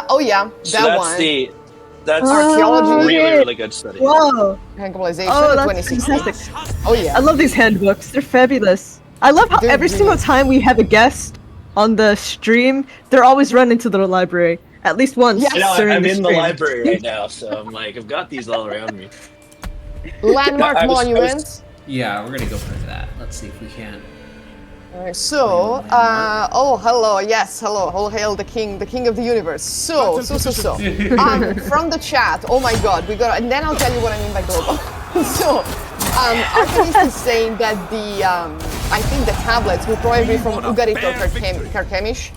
Oh yeah, So that that's one. That's Archaeology. really good study. Whoa! Globalization, Oh, that's 2016. fantastic. Oh yeah. I love these handbooks. They're fabulous. I love how every single time we have a guest on the stream, they're always run into the library at least once. Yes. During I'm the in the stream. library right now, so I'm like, I've got these all around me. Landmark monuments. Yeah, we're gonna go for that. Let's see if we can. Alright, so, oh, hello, yes, hello, all hail the king of the universe. So, from the chat, oh my god, and then I'll tell you what I mean by global. So, Archivist is saying that I think the tablets will probably be from Ugarit or Karkemish,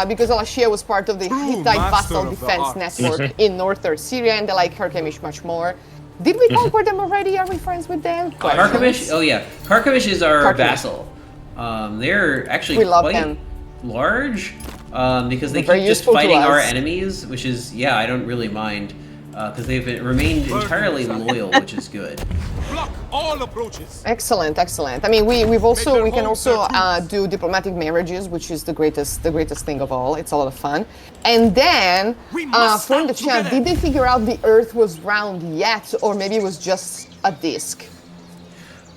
because Alashia was part of the Hittite vassal defense network in northern Syria, and they like Karkemish much more. Did we conquer them already? Are we friends with them? Karkemish? Oh yeah, Karkemish is our vassal. They're actually quite large because they keep just fighting our enemies, which is, I don't really mind because they've remained entirely loyal, which is good. Block all approaches. Excellent. I mean, we can also do diplomatic marriages, which is the greatest thing of all. It's a lot of fun. And then from the chat, did they figure out the Earth was round yet, or maybe it was just a disc?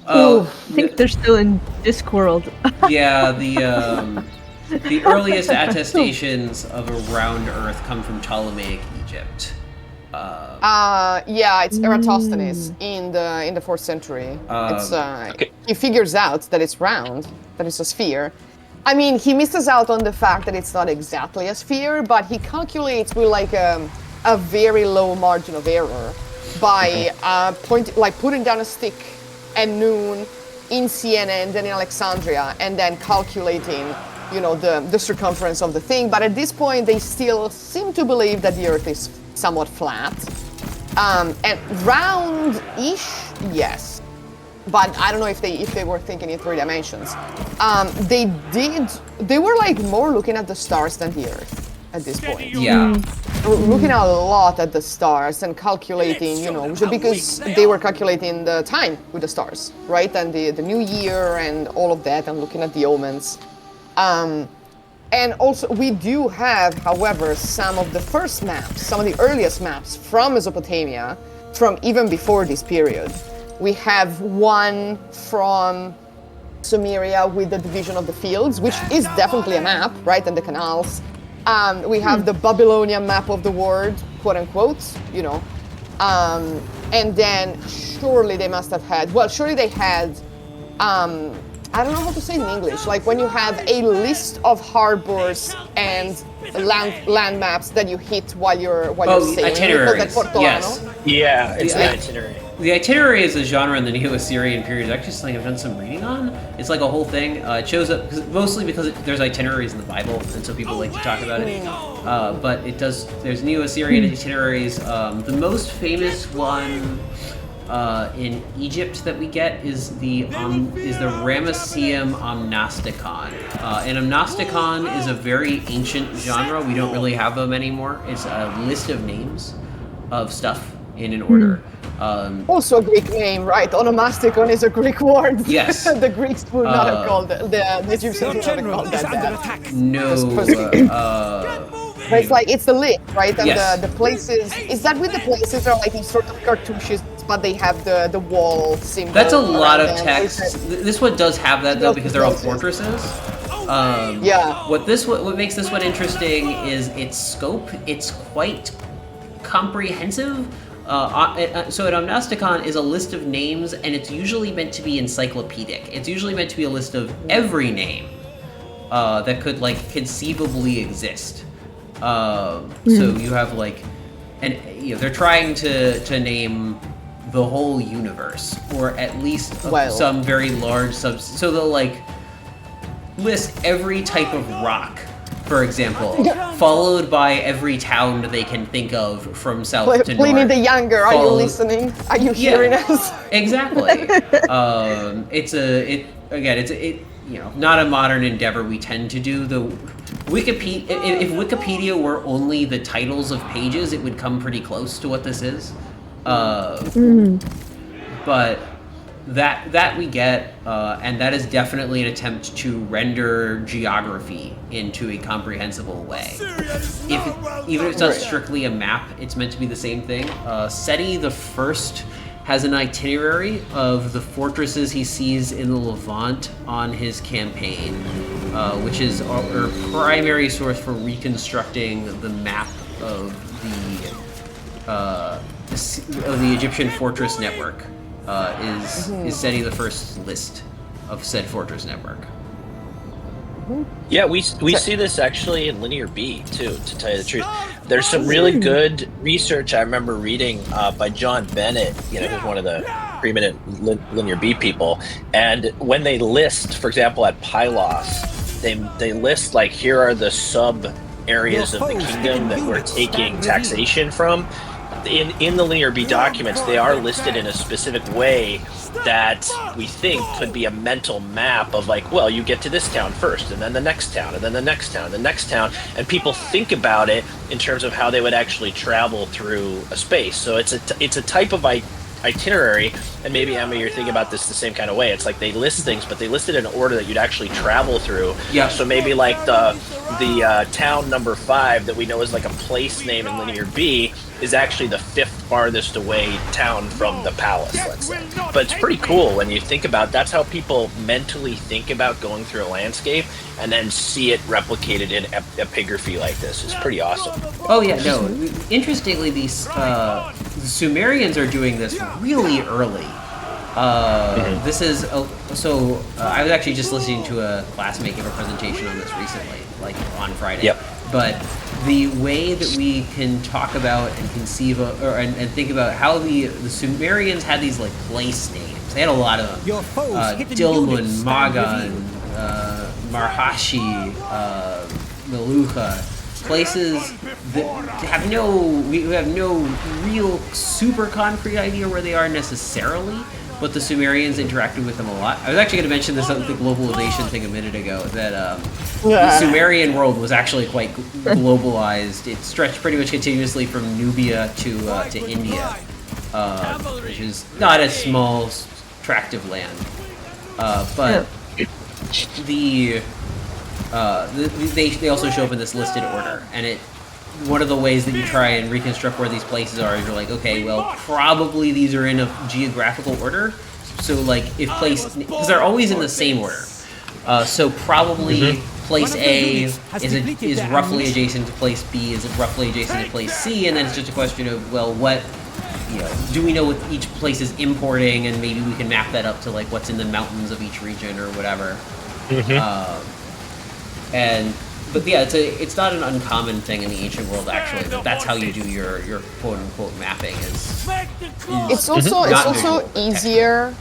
I think they're still in Discworld. Yeah, the earliest attestations of a round Earth come from Ptolemaic Egypt. It's Eratosthenes in the 4th century. He figures out that it's round, that it's a sphere. I mean, he misses out on the fact that it's not exactly a sphere, but he calculates with like a very low margin of error by putting down a stick at noon in Siena and then in Alexandria, and then calculating, you know, the circumference of the thing. But at this point, they still seem to believe that the Earth is somewhat flat. And round-ish, yes. but I don't know if they were thinking in 3 dimensions. They were like more looking at the stars than the Earth at this point. Yeah. Looking a lot at the stars and calculating, because they were calculating the time with the stars, right? And the new year and all of that, and looking at the omens. And also, we do have, however, some of the first maps, some of the earliest maps from Mesopotamia, from even before this period. We have one from Sumeria with the division of the fields, which is definitely a map, right? And the canals. We have the Babylonian map of the world, quote unquote, and then surely they must have had, surely they had, I don't know how to say it in English, like when you have a list of harbors and land maps that you hit while you're sailing. Itineraries. Yes. Yeah, it's an itinerary. The itinerary is a genre in the Neo-Assyrian period. It's actually something I've done some reading on. It's like a whole thing. It shows up mostly because there's itineraries in the Bible, and so people like to talk about it. But it does. There's Neo-Assyrian itineraries. The most famous one in Egypt that we get is the Ramesseum Omnosticon. And Omnosticon is a very ancient genre. We don't really have them anymore. It's a list of names of stuff in an order. Also a Greek name, right? Onomasticon is a Greek word. Yes. The Greeks would not have called it. The Egyptians would not have called that. No. But it's like, it's the list, right? And Yes. the places, is that with the places are like these sort of cartouches, but they have the wall symbol. That's a lot of around them. text. This one does have that though, because they're all fortresses. Yeah. What makes this one interesting is its scope. It's quite comprehensive. So an Omnosticon is a list of names, and it's usually meant to be encyclopedic. It's usually meant to be a list of every name that could conceivably exist. So you have they're trying to name the whole universe, or at least some very large so they'll list every type of rock, for example, followed by every town they can think of from south to north. Pliny the Younger, are you listening? Are you hearing us? Exactly. It's not a modern endeavor. We tend to do the Wikipedia. If Wikipedia were only the titles of pages, it would come pretty close to what this is. But that we get, and that is definitely an attempt to render geography into a comprehensible way. Even if it's not strictly a map, it's meant to be the same thing. Seti the First has an itinerary of the fortresses he sees in the Levant on his campaign, which is our primary source for reconstructing the map of the Egyptian fortress network. Is Seti the First's list of said fortress network. Yeah, we see this actually in Linear B too, to tell you the truth. There's some really good research I remember reading by John Bennett, who's one of the preeminent Linear B people. And when they list, for example, at Pylos, they list here are the sub areas of the kingdom that we're taking taxation from. In the Linear B documents, they are listed in a specific way that we think could be a mental map of you get to this town first, and then the next town, and then the next town, and the next town, and people think about it in terms of how they would actually travel through a space. So it's a type of itinerary, and maybe Emma, you're thinking about this the same kind of way. It's they list things, but they list it in an order that you'd actually travel through. Yeah. So maybe the town number 5 that we know is a place name in Linear B is actually the 5th farthest away town from the palace, let's say. But it's pretty cool when you think about that's how people mentally think about going through a landscape, and then see it replicated in epigraphy like this. It's pretty awesome. Oh yeah, no. Interestingly, the Sumerians are doing this really early. This is I was actually just listening to a classmate give a presentation on this recently, on Friday. Yep. But the way that we can talk about and conceive of, and think about how the Sumerians had these place names. They had a lot of them. Dilmun, Magan, Marhashi, Melucha, places that we have no real super concrete idea where they are necessarily. but the Sumerians interacted with them a lot. I was actually going to mention this the globalization thing a minute ago, that the Sumerian world was actually quite globalized. It stretched pretty much continuously from Nubia to India, which is not a small tract of land. But they also show up in this listed order, and one of the ways that you try and reconstruct where these places are is you're like, okay, well, probably these are in a geographical order. So like if because they're always in the same order. So probably place A is roughly adjacent to place B, is roughly adjacent to place C, and then it's just a question of, well, what, do we know what each place is importing, and maybe we can map that up to like what's in the mountains of each region or whatever. But yeah, it's not an uncommon thing in the ancient world actually. But that's how you do your quote unquote mapping. It's also easier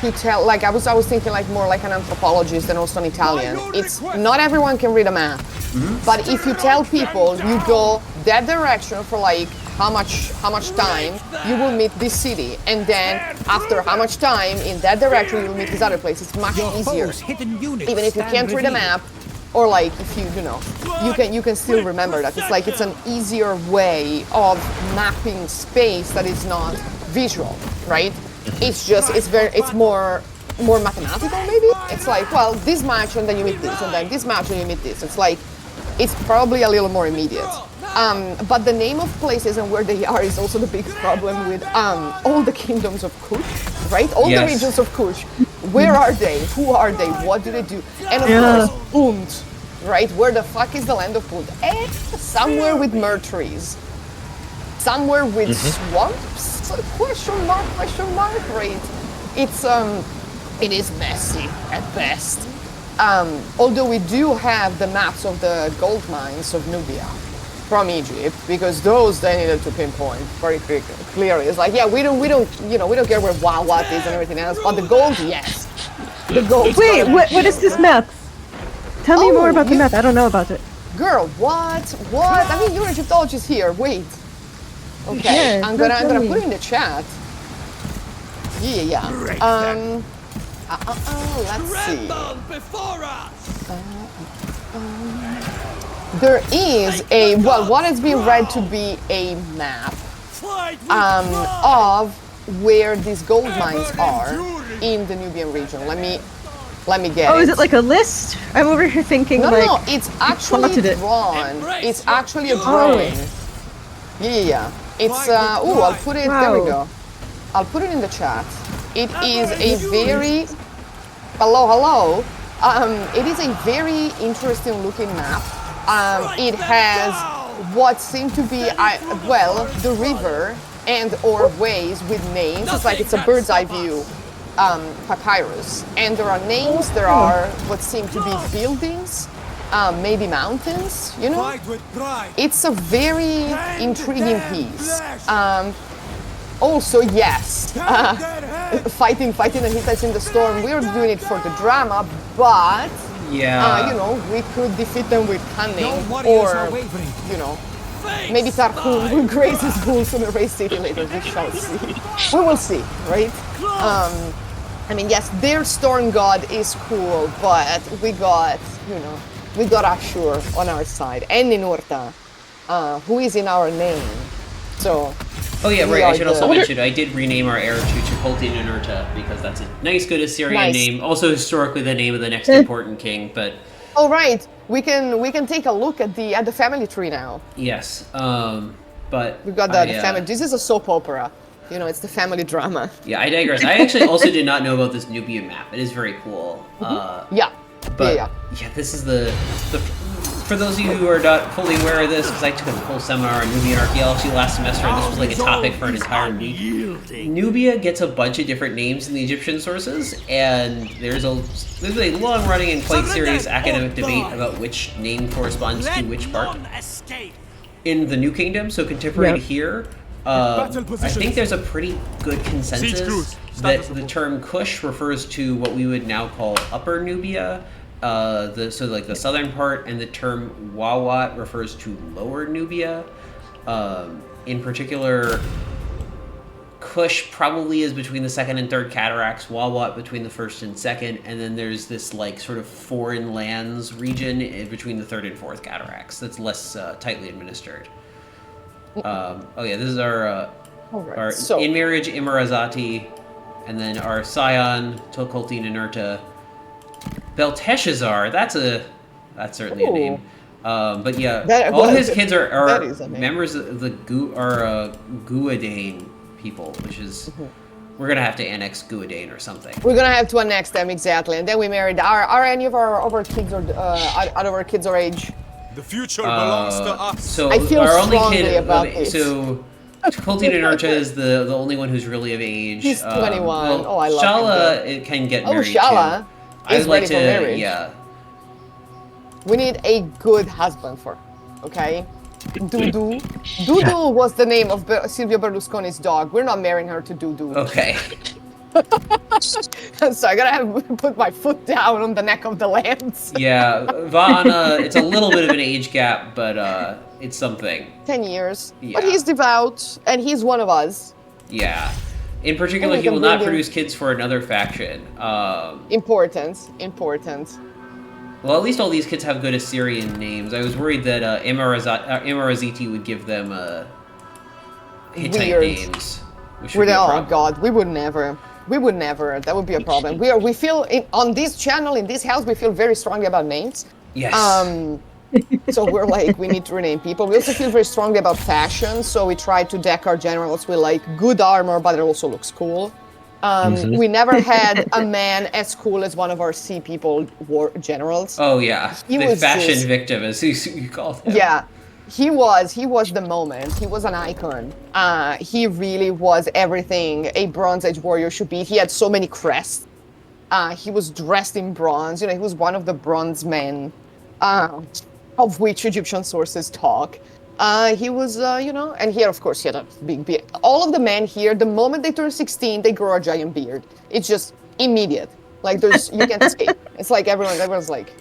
to tell. Like I was thinking like more like an anthropologist than also an Italian. It's not everyone can read a map, but if you tell people you go that direction for like how much time, you will meet this city, and then after how much time in that direction you will meet this other place. It's much easier, even if you can't read a map. Or like if you can still remember that. It's like it's an easier way of mapping space that is not visual, right? It's more mathematical maybe. It's like, well, this match and then you meet this, and then this match and you meet this. It's like it's probably a little more immediate. But the name of places and where they are is also the big problem with all the kingdoms of Kush, right? All the regions of Kush. Where are they? Who are they? What do they do? And of course, Punt, right? Where the fuck is the land of Punt? Somewhere with myrrh trees. Somewhere with swamps? Question mark, right? It is messy at best. Although we do have the maps of the gold mines of Nubia from Egypt, because those they needed to pinpoint very clearly. It's like, yeah, we don't care where Wawat is and everything else, but the gold, yes. The gold. Wait, what is this map? Tell me more about the map. I don't know about it. Girl, what? I mean, you're Egyptologist here. Wait. Okay, I'm gonna put it in the chat. Yeah. Let's see. There is what has been read to be a map of where these gold mines are in the Nubian region. Let me get it. Oh, is it like a list? I'm over here thinking No, it's actually drawn. It's actually a drawing. Yeah. It's I'll put it. There we go. I'll put it in the chat. It is a very hello. It is a very interesting looking map. It has what seem to be the river and or ways with names. It's like it's a bird's eye view papyrus, and there are names. There are what seem to be buildings, maybe mountains. It's a very intriguing piece. Also, yes, fighting the Hittites in the storm. We're doing it for the drama, but we could defeat them with cunning, or maybe Tarkun will graze his bulls on a race city later. We shall see. We will see, right? I mean, yes, their storm god is cool, but we got Ashur on our side, and Ninurta, who is in our name. So. Oh yeah, right. I should also mention I did rename our heir to Tukulti Ninurta because that's a nice, good Assyrian name. Also historically the name of the next important king, but. Oh right, we can take a look at the family tree now. Yes, but we've got the family. This is a soap opera. It's the family drama. Yeah, I digress. I actually also did not know about this Nubian map. It is very cool. Yeah. This is the for those of you who are not fully aware of this, because I took a full seminar on Nubian archaeology last semester, and this was like a topic for an entire week. Nubia gets a bunch of different names in the Egyptian sources, and there's a long-running and quite serious academic debate about which name corresponds to which part. In the New Kingdom, so contemporary here, I think there's a pretty good consensus that the term Kush refers to what we would now call Upper Nubia, the southern part, and the term Wawat refers to Lower Nubia. In particular, Kush probably is between the second and third cataracts, Wawat between the first and second, and then there's this like sort of foreign lands region between the third and fourth cataracts that's less tightly administered. This is our in marriage Imarazati, and then our scion Tolkulti Ninurta. Belteshazzar, that's certainly a name. But yeah, all his kids are members of the Guadane people, which is we're gonna have to annex Guadane or something. We're gonna have to annex them, exactly, and then we married. Are any of our kids or out of our kids our age? The future belongs to us. So I feel our only strongly kid about this. So Kulti Ninurta is the only one who's really of age. He's 21. I love Shala him. It can get married Shala too. I'd like to, marriage. We need a good husband for, okay? Dudu. Dudu was the name of Silvio Berlusconi's dog. We're not marrying her to Dudu. Okay. So I gotta put my foot down on the neck of the lance. Yeah, Vana, it's a little bit of an age gap, but it's something. 10 years. Yeah. But he's devout, and he's one of us. Yeah. In particular, he will not produce kids for another faction. Important. Well, at least all these kids have good Assyrian names. I was worried that Imaraziti would give them Hittite Weird. names. Which would be a problem. Oh God, we would never. That would be a problem. We feel on this channel, in this house, we feel very strongly about names. Yes. So we're like, we need to rename people. We also feel very strongly about fashion, so we try to deck our generals with like good armor, but it also looks cool. We never had a man as cool as one of our sea people generals. Oh yeah, the fashion victim, as you called him. Yeah, he was the moment. He was an icon. He really was everything a Bronze Age warrior should be. He had so many crests. He was dressed in bronze. He was one of the bronze men, of which Egyptian sources talk. He was, and here, of course, he had a big beard. All of the men here, the moment they turn 16, they grow a giant beard. It's just immediate. Like, you can't escape. It's like everyone's like...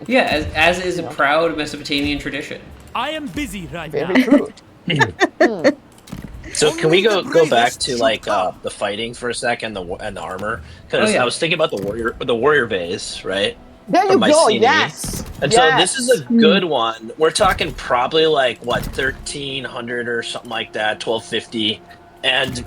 Yeah, as is a proud Mesopotamian tradition. I am busy right Very true. So can we go back to like the fighting for a second, and the armor? Because I was thinking about the warrior vase, right? There you go, yes. And so this is a good one. We're talking probably like, 1,300 or something like that, 1,250. And,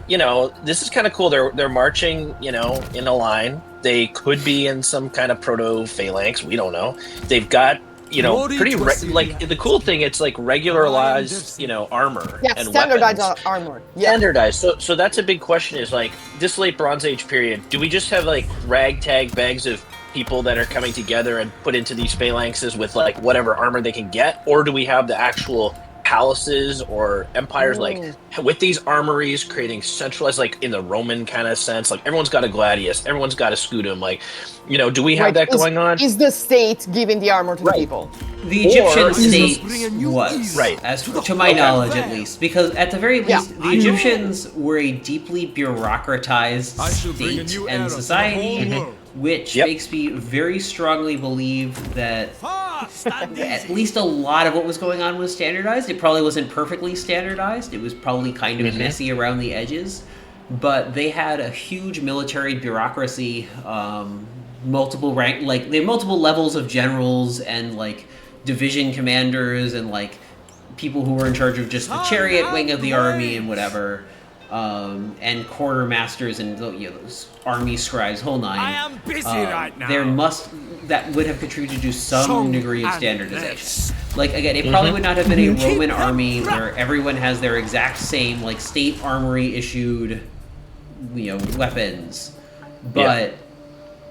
this is kind of cool. They're marching, in a line. They could be in some kind of proto-phalanx. We don't know. They've got, the cool thing, it's like regularized, armor. Yeah, and standardized weapons. armor. Yeah. Standardized. So that's a big question is like, this late Bronze Age period, do we just have like ragtag bags of people that are coming together and put into these phalanxes with like whatever armor they can get, or do we have the actual palaces or empires like with these armories creating centralized, like in the Roman kind of sense, like everyone's got a gladius, everyone's got a scutum, like do we have that going on? Is the state giving the armor to the people? The Egyptian state was, as to my knowledge at least, because at the very least, the Egyptians were a deeply bureaucratized state and society, which makes me very strongly believe that at least a lot of what was going on was standardized. It probably wasn't perfectly standardized. It was probably kind of messy around the edges, but they had a huge military bureaucracy, multiple rank, like they had multiple levels of generals and like division commanders and like people who were in charge of just the chariot wing of the army and whatever. And quartermasters and those army scribes, whole nine. I am busy right now. That would have contributed to some degree of standardization. Like again, it probably would not have been a Roman army where everyone has their exact same like state armory issued, weapons, but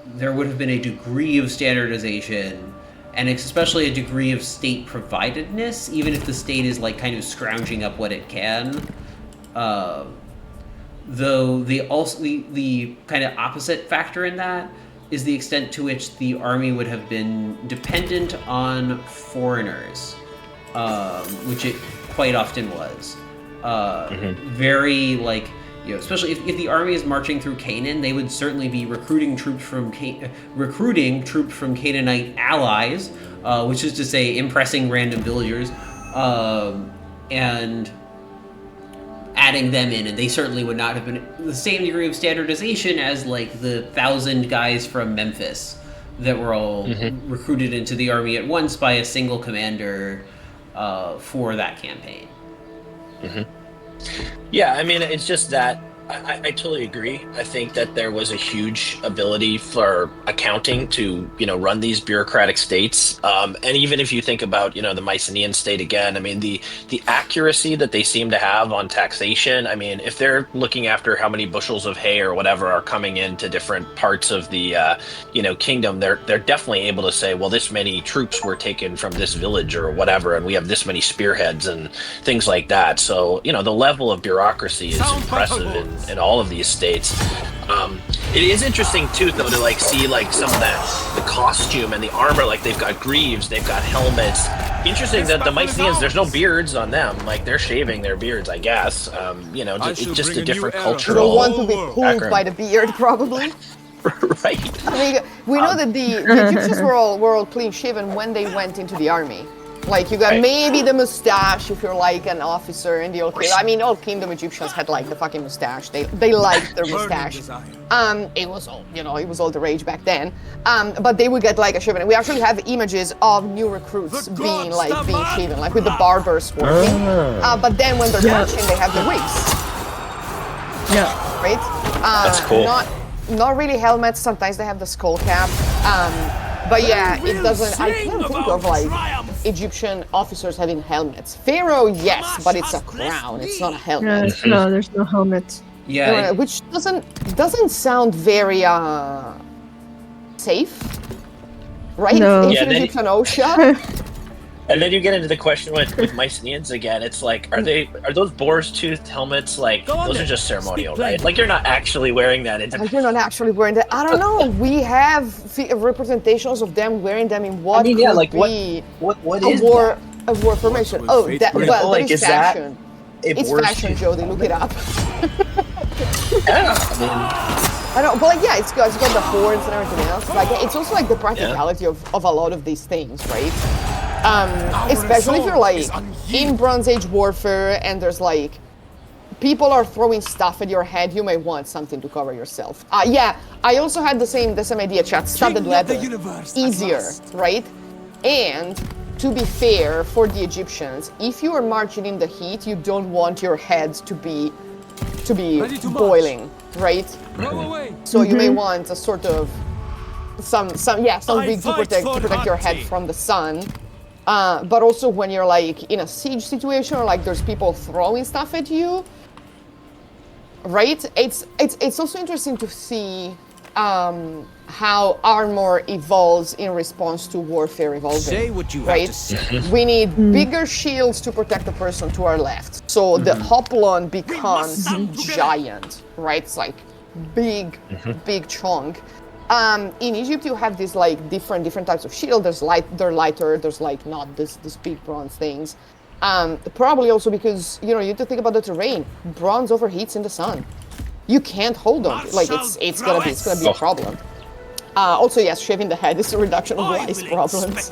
there would have been a degree of standardization. And especially a degree of state providedness, even if the state is like kind of scrounging up what it can. Though the kind of opposite factor in that is the extent to which the army would have been dependent on foreigners, which it quite often was. Very like, especially if the army is marching through Canaan, they would certainly be recruiting troops from Canaanite allies, which is to say impressing random villagers, and adding them in, and they certainly would not have been the same degree of standardization as like the 1,000 guys from Memphis that were all recruited into the army at once by a single commander for that campaign. Yeah, I mean, it's just that I totally agree. I think that there was a huge ability for accounting to, run these bureaucratic states. And even if you think about, the Mycenaean state again, I mean, the accuracy that they seem to have on taxation, I mean, if they're looking after how many bushels of hay or whatever are coming into different parts of the, kingdom, they're definitely able to say, well, this many troops were taken from this village or whatever, and we have this many spearheads and things like that. So, the level of bureaucracy is impressive in all of these states. It is interesting too, though, to see some of the costume and the armor. Like they've got greaves, they've got helmets. Interesting that the Mycenaeans, there's no beards on them. Like they're shaving their beards, I guess. It's just a different cultural. You don't want to be pulled by the beard, probably. Right. I mean, we know that the Egyptians were all clean shaven when they went into the army. Like you got maybe the mustache if you're like an officer in the old kingdom. I mean, old kingdom Egyptians had like the fucking mustache. They liked their mustache. It was all it was all the rage back then. But they would get like a shaven. We actually have images of new recruits being shaven, like with the barbers working. But then when they're marching, they have the wigs. Yeah. Right. That's cool. Not really helmets. Sometimes they have the skull cap. But yeah, it doesn't. I can't think of like Egyptian officers having helmets. Pharaoh, yes, but it's a crown. It's not a helmet. No, there's no helmet. Yeah, which doesn't sound very safe, right? No. Ancient Egyptian OSHA. And then you get into the question with Mycenaeans again. It's like, are those boar's toothed helmets like those are just ceremonial, right? Like you're not actually wearing that. You're not actually wearing that. I don't know. We have representations of them wearing them in what what is a war formation. Oh, that is fashion. It's fashion, tooth? Jody. Look it up. Yeah, I don't. But it's got the horns and everything else. Like it's also like the practicality of a lot of these things, right? Especially if you're like in Bronze Age warfare and there's like people are throwing stuff at your head, you may want something to cover yourself. I also had the same idea, chat. Studded leather, easier, right? And to be fair for the Egyptians, if you are marching in the heat, you don't want your head to be boiling, right? So you may want a sort of some wig to protect your head from the sun. But also when you're like in a siege situation or like there's people throwing stuff at you, right? It's also interesting to see how armor evolves in response to warfare evolving. Say what you right? have to say. We need bigger shields to protect the person to our left. So the hoplon becomes giant, right? It's like big chunk. In Egypt, you have these like different types of shield. They're lighter. There's like not this big bronze things. Probably also because you have to think about the terrain. Bronze overheats in the sun. You can't hold on. Like it's gonna be a problem. Also, yes, shaving the head is a reduction of lice problems.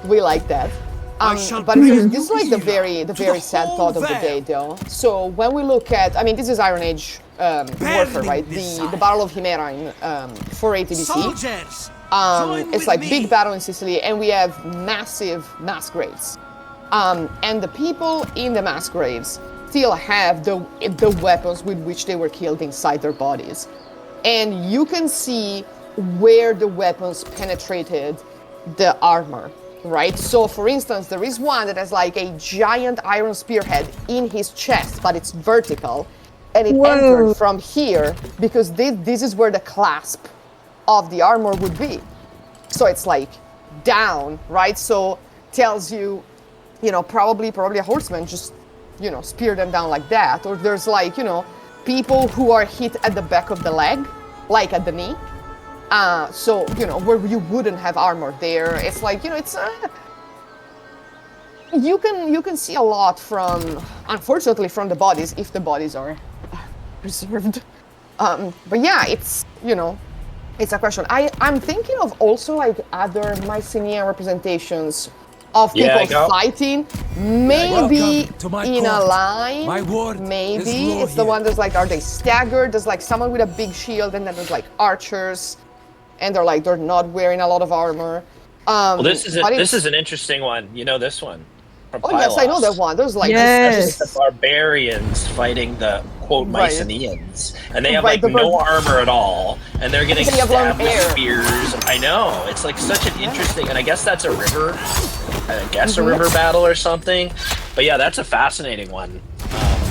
We like that. But this is like the very sad thought of the day, though. So when we look at, this is Iron Age warfare, right? The Battle of Himera in 480 BC. It's like big battle in Sicily, and we have massive mass graves. And the people in the mass graves still have the weapons with which they were killed inside their bodies. And you can see where the weapons penetrated the armor, right? So for instance, there is one that has like a giant iron spearhead in his chest, but it's vertical. And it entered from here because this is where the clasp of the armor would be. So it's like down, right? So tells you, probably a horseman just, spear them down like that. Or there's like, people who are hit at the back of the leg, like at the knee. So, where you wouldn't have armor there. It's like, it's you can see a lot unfortunately from the bodies, if the bodies are preserved. But yeah, it's a question. I'm thinking of also like other Mycenaean representations of people I go. fighting, maybe Welcome to my in a court. line. My word is Maybe law it's the here. one that's like, are they staggered? There's like someone with a big shield, and then there's like archers, and they're not wearing a lot of armor. Well, this is but this is an interesting one. You know this one from Oh yes, I know Pylos. that one. There's like Yes. The barbarians fighting the quote Right. Mycenaeans, and they have Right, like the no armor at all, and they're getting They have long stabbed with hair. spears. I know, it's like such an interesting, and I guess that's a river, a river battle or something. But yeah, that's a fascinating one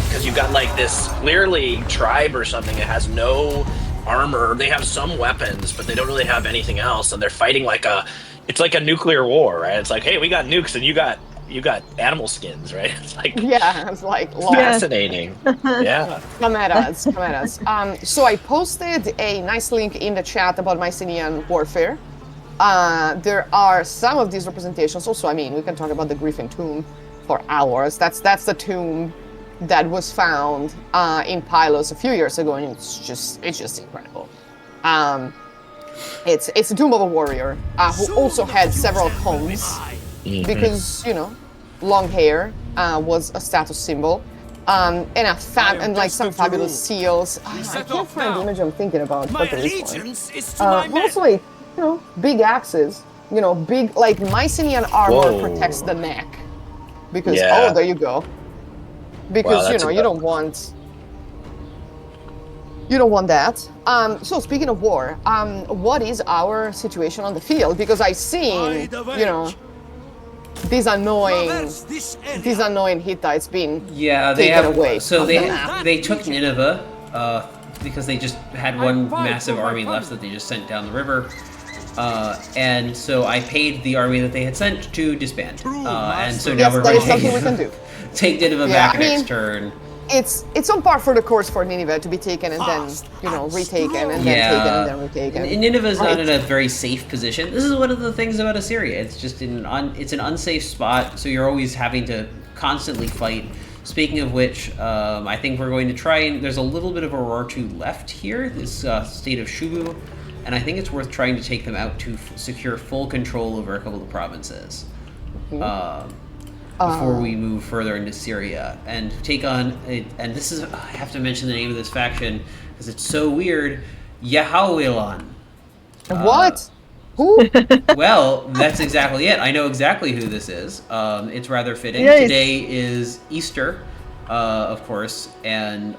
because you've got like this clearly tribe or something that has no armor. They have some weapons, but they don't really have anything else, and they're fighting like it's like a nuclear war, right? It's like, hey, we got nukes, and you got animal skins, right? It's like it's like long. fascinating. Yeah. Come at us, come at us. So I posted a nice link in the chat about Mycenaean warfare. There are some of these representations. Also, I mean, we can talk about the Griffin tomb for hours. That's the tomb that was found in Pylos a few years ago, and it's just incredible. It's a tomb of a warrior who also had several combs because long hair was a status symbol. And like some fabulous seals. I can't find the image I'm thinking about. My But there is one. allegiance is to my men. Also, like, big axes. Big, like, Mycenaean armor Whoa. protects the neck. Because, Yeah. there you go. Because, that's you don't want... You don't want that. So, speaking of war, what is our situation on the field? Because I've seen, these annoying Hittites being Yeah, taken away. So from the map. they took Nineveh because they just had one massive army left that they just sent down the river. And so I paid the army that they had sent to disband. And so now Yes, we're that going is something we can to do. take Nineveh Yeah, back I mean, next turn. It's on par for the course for Nineveh to be taken and then, retaken and then taken and then retaken. And Nineveh's not Right. in a very safe position. This is one of the things about Assyria. It's just it's an unsafe spot, so you're always having to constantly fight. Speaking of which, I think we're going to try and... There's a little bit of Aurora 2 left here, this state of Shubu, and I think it's worth trying to take them out to secure full control over a couple of provinces. Before we move further into Syria and take on and this is, I have to mention the name of this faction because it's so weird, Yahawilan. What? Who? Well, that's exactly it. I know exactly who this is. It's rather fitting. Yes. Today is Easter, of course, and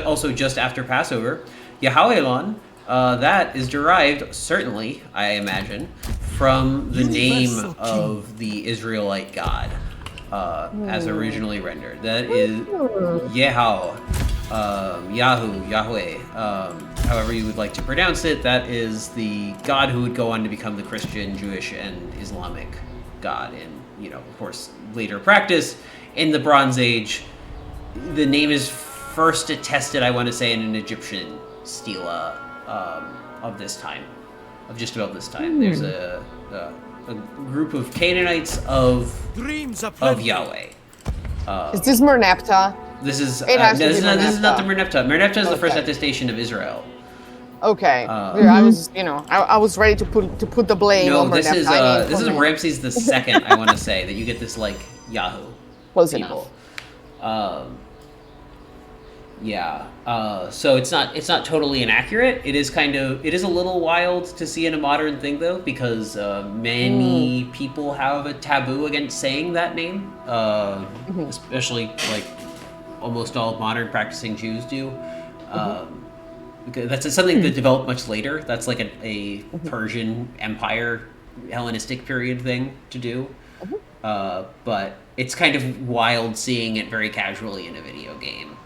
also just after Passover. Yahawilan, that is derived, certainly, I imagine, from the name of the Israelite god, as originally rendered. That is Yahweh, Yahweh, however you would like to pronounce it. That is the god who would go on to become the Christian, Jewish, and Islamic god in, of course, later practice. In the Bronze Age, the name is first attested, I want to say, in an Egyptian stela of this time, of just about this time. There's a group of Canaanites of Yahweh. Is this Merneptah? This is It has to this be is not the Merneptah. Merneptah. Merneptah is the first Okay. attestation of Israel. Okay. I was, I was ready to put the blame No, on this Merneptah. is I mean, this is come on. Ramses the Second. I want to say that you get this like Yahoo Close people. So it's not totally inaccurate. It is a little wild to see in a modern thing though, because many people have a taboo against saying that name, especially like almost all modern practicing Jews do. Because that's something that developed much later. That's like a Persian Empire, Hellenistic period thing to do. But it's kind of wild seeing it very casually in a video game.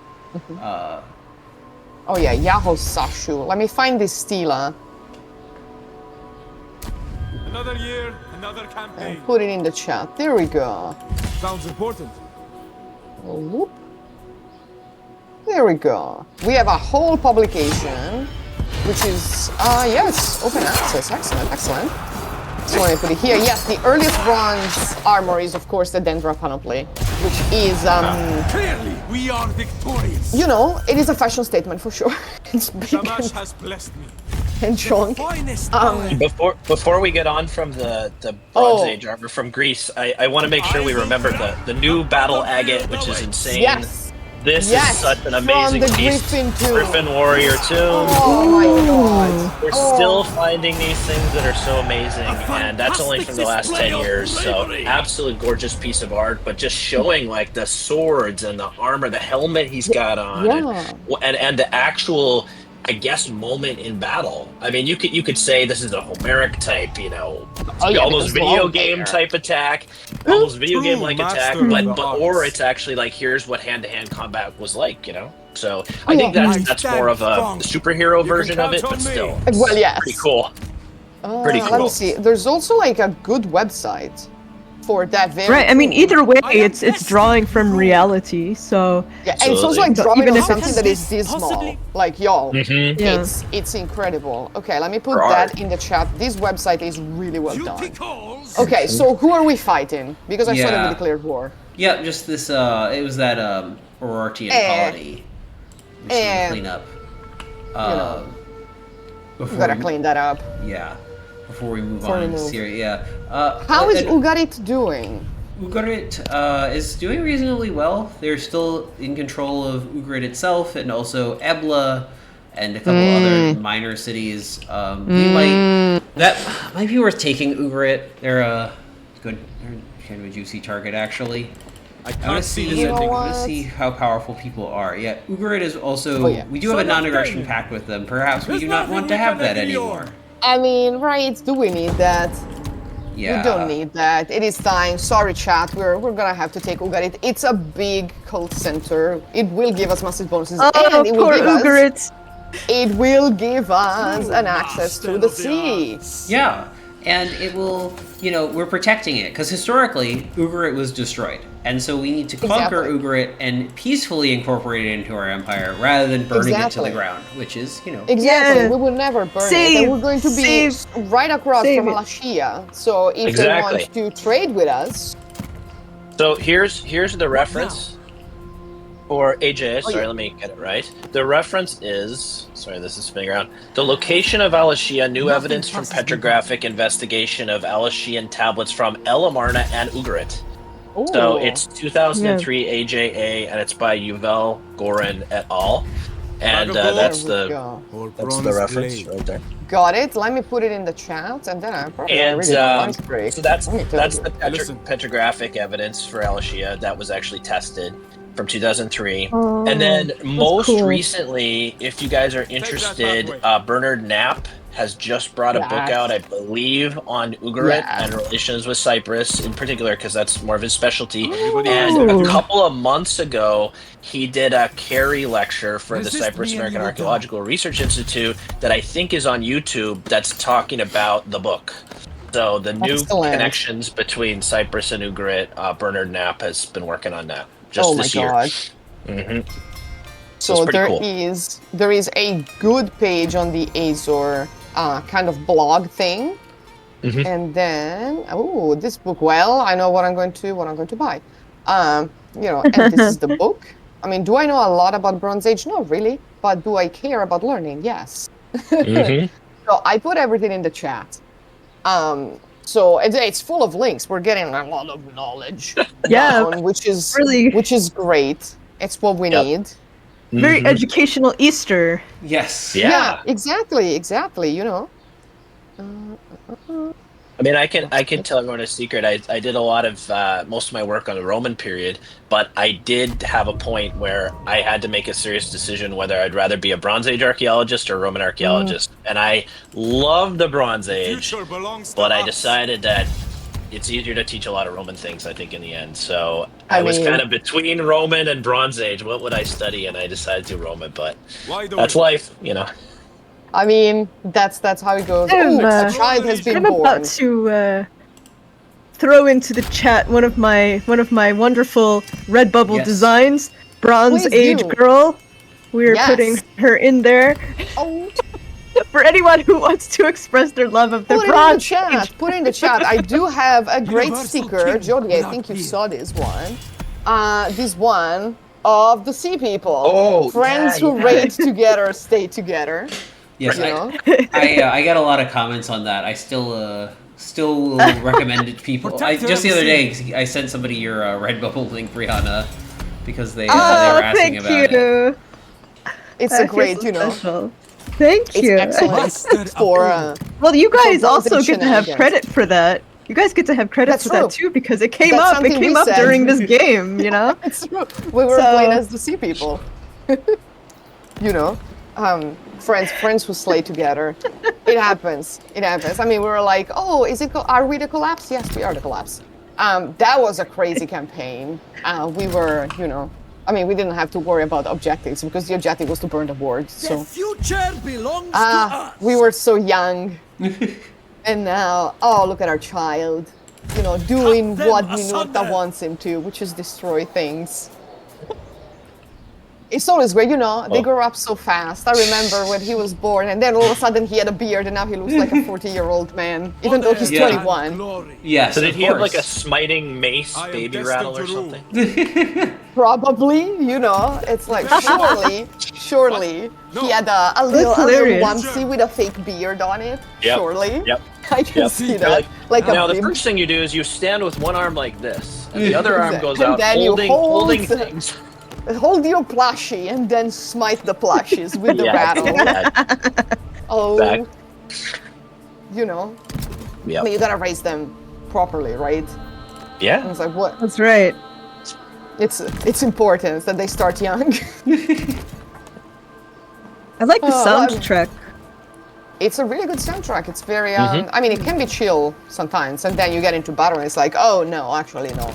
Oh yeah, Yahoo Sashu. Let me find this stela Another year, another and campaign. put it in the chat. There we go. Sounds important. Whoop. There we go. We have a whole publication, which is, yes, open access. Excellent, excellent. So let me put it here. Yes, the earliest bronze armor is, of course, the Dendra panoply, which is, Clearly, we are victorious. it is a fashion statement for sure. It's big Shamash and, has blessed me. and chunk. Before we get on from the Bronze Age armor from Greece, I want to make sure we remember the new battle agate, which is insane. Yes. This is such an amazing from the piece. Griffin Warrior Tomb. Oh my god. We're still finding these things that are so amazing, and that's only from the last 10 years. So, absolute gorgeous piece of art, but just showing like the swords and the armor, the helmet he's got on, and the actual, I guess, moment in battle. I mean, you could say this is a Homeric type, almost video game type attack, almost video game like attack, or it's actually like here's what hand-to-hand combat was like, So I think that's more of a superhero version of it, but still, well, yes, pretty cool. Pretty cool. Let me see. There's also like a good website for that very right. I mean, either way, it's drawing from reality. So yeah, and it's also like drawing even on if something that is dismal. Like y'all, it's incredible. Okay, let me put that in the chat. This website is really well done. Okay, so who are we fighting? Because I saw that we declared war. Yeah, just this. It was that Aurortian polity. We should clean up. We gotta clean that up. Yeah. Before we move on to Syria, How is Ugarit doing? Ugarit is doing reasonably well. They're still in control of Ugarit itself, and also Ebla, and a couple other minor cities. That might be worth taking Ugarit. They're a kind of a juicy target, actually. I want to see how powerful people are. Yeah, Ugarit is also. We do have a non-aggression pact with them. Perhaps we do not want to have that anymore. I mean, right, do we need that? Yeah. We don't need that. It is time. Sorry, chat. We're gonna have to take Ugarit. It's a big cult center. It will give us massive bonuses. Oh, and it will poor give Ugarit. It will give us an access to the sea. Yeah, and it will, we're protecting it, because historically, Ugarit was destroyed. And so we need to conquer Ugarit and peacefully incorporate it into our empire, rather than burning it to the ground, which is, Exactly, we will never burn it. And we're going to be right across from Alashia. So if they want to trade with us... So here's the reference for AJ. Sorry, let me get it right. The reference is... Sorry, this is spinning around. The location of Alashia, new evidence from petrographic investigation of Alashian tablets from El Amarna and Ugarit. Ooh. So it's 2003 AJA, and it's by Yuval Gorin et al. And that's the reference right there. Got it. Let me put it in the chat, and then so that's the petrographic evidence for Alashia that was actually tested from 2003. And then most recently, if you guys are interested, Bernard Knapp has just brought a book out, I believe, on Ugarit and relations with Cyprus, in particular, because that's more of his specialty. And a couple of months ago, he did a Carey lecture for the Cyprus American Archaeological Research Institute that I think is on YouTube that's talking about the book. So the new connections between Cyprus and Ugarit, Bernard Knapp has been working on that just this year. So there is a good page on the Azor kind of blog thing, and then this book. Well, I know what I'm going to buy. And this is the book. I mean, do I know a lot about Bronze Age? No, really. But do I care about learning? Yes. So I put everything in the chat. So it's full of links. We're getting a lot of knowledge. Which is great. It's what we need. Very educational Easter. Yes. Yeah. Exactly. I mean, I can tell everyone a secret. I did a lot of most of my work on the Roman period, but I did have a point where I had to make a serious decision whether I'd rather be a Bronze Age archaeologist or a Roman archaeologist. And I love the Bronze Age, but I decided that it's easier to teach a lot of Roman things, I think, in the end. So I was kind of between Roman and Bronze Age. What would I study? And I decided to do Roman, but that's life, I mean, that's how it goes. A child has been born. I'm about to throw into the chat one of my wonderful Redbubble designs. Bronze Age girl. We're putting her in there. For anyone who wants to express their love of the Bronze Age. Put in the chat. I do have a great sticker. Jody, I think you saw this one. This one of the Sea People. Friends who raid together, stay together. Yes, You know? I got a lot of comments on that. I still recommend it to people. Just the other day, I sent somebody your Redbubble link, Briana, because they were asking about it. It's I a feel great, so you know. special. Thank It's you. excellent for. Well, you guys for also bronze get to have shenanigans. credit for that. You guys get to have credit That's for true. that too because it came That's up. It something came we up said. during this game, you know. It's true. We were playing as the sea people. You know, friends who slay together. It happens. It happens. I mean, we were like, oh, are we the collapse? Yes, we are the collapse. That was a crazy campaign. We were, you know, I mean, we didn't have to worry about objectives because the objective was to burn the ward. So The future belongs to us. we were so young. And now, oh, look at our child. You know, doing them what asunder. Minuta wants him to, which is destroy things. It's always great, you know, they grow up so fast. I remember when he was born, and then all of a sudden he had a beard, and now he looks like a 40-year-old man, even though he's Yeah. 21. Glory. Yes, So did of he have like a course. smiting mace I am baby destined rattle to or rule. something? Probably, you know, it's like, surely, No. he had a little hilarious. onesie with a fake beard on it, Yep. surely. Yep. I can Yep. see that. Like Now a the bib. first thing you do is you stand with one arm like this, and the other arm goes And out then you holding hold- things. Hold your plushie and then smite the plushies with the rattle. Oh, Back. you know, Yep. I mean, you gotta raise them properly, right? Yeah. It's like, what? That's right. It's important that they start young. I like the Oh, well, soundtrack. It's a really good soundtrack. It's very, I mean, it can be chill sometimes, and then you get into battle and it's like, oh, no, actually, no.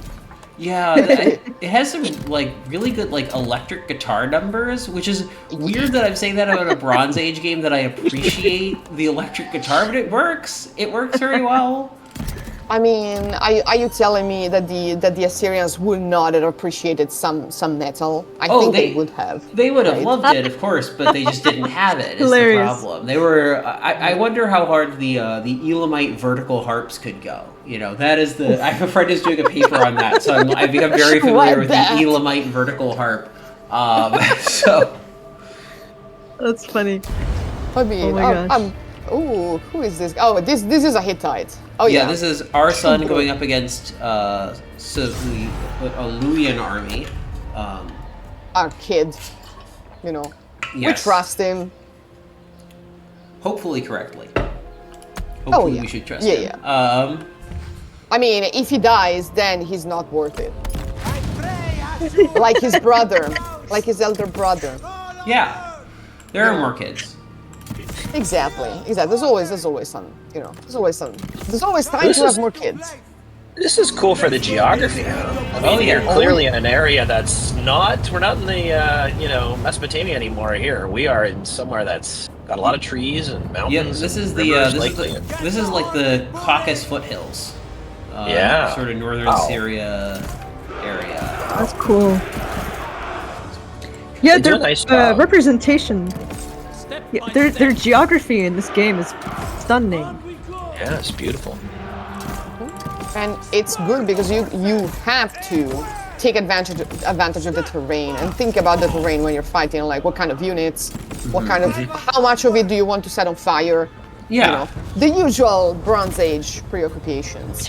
Yeah, it has some like really good like electric guitar numbers, which is weird that I'm saying that about a Bronze Age game that I appreciate the electric guitar, but it works. It works very well. I mean, are you telling me that the Assyrians would not have appreciated some metal? I think they would have. They would have right? loved it, of course, but they just didn't have it. Is the Hilarious. problem. They were. I wonder how hard the Elamite vertical harps could go. You know, that is the. I have a friend who's doing a paper on that, so I've become very familiar with that. the Elamite vertical harp. So. That's funny. I mean, Oh my gosh. ooh, who is this? Oh, this is a Hittite. Oh Yeah, yeah. this is our son going up against a Luwian army. Our kid. You know, we Yes. trust him. Hopefully correctly. Hopefully yeah. we should trust Yeah, him. I mean, if he dies, then he's not worth it. Like his brother, like his elder brother. Yeah. There are more kids. Exactly. There's always some, you know, there's always time This to have is- more kids. This is cool for the geography. I mean, yeah. you're clearly in an area that's not. We're not in the Mesopotamia anymore. Here we are in somewhere that's got a lot of trees and mountains. Yeah, this is and the rivers, this, likely. this is like the Caucasus foothills. Yeah. Sort of northern Wow. Syria area. That's cool. Yeah, They do their a nice job. representation. Yeah, their geography in this game is stunning. Yeah, it's beautiful. And it's good because you have to take advantage of the terrain and think about the terrain when you're fighting, like what kind of units, what kind of, how much of it do you want to set on fire? Yeah. You know, the usual Bronze Age preoccupations,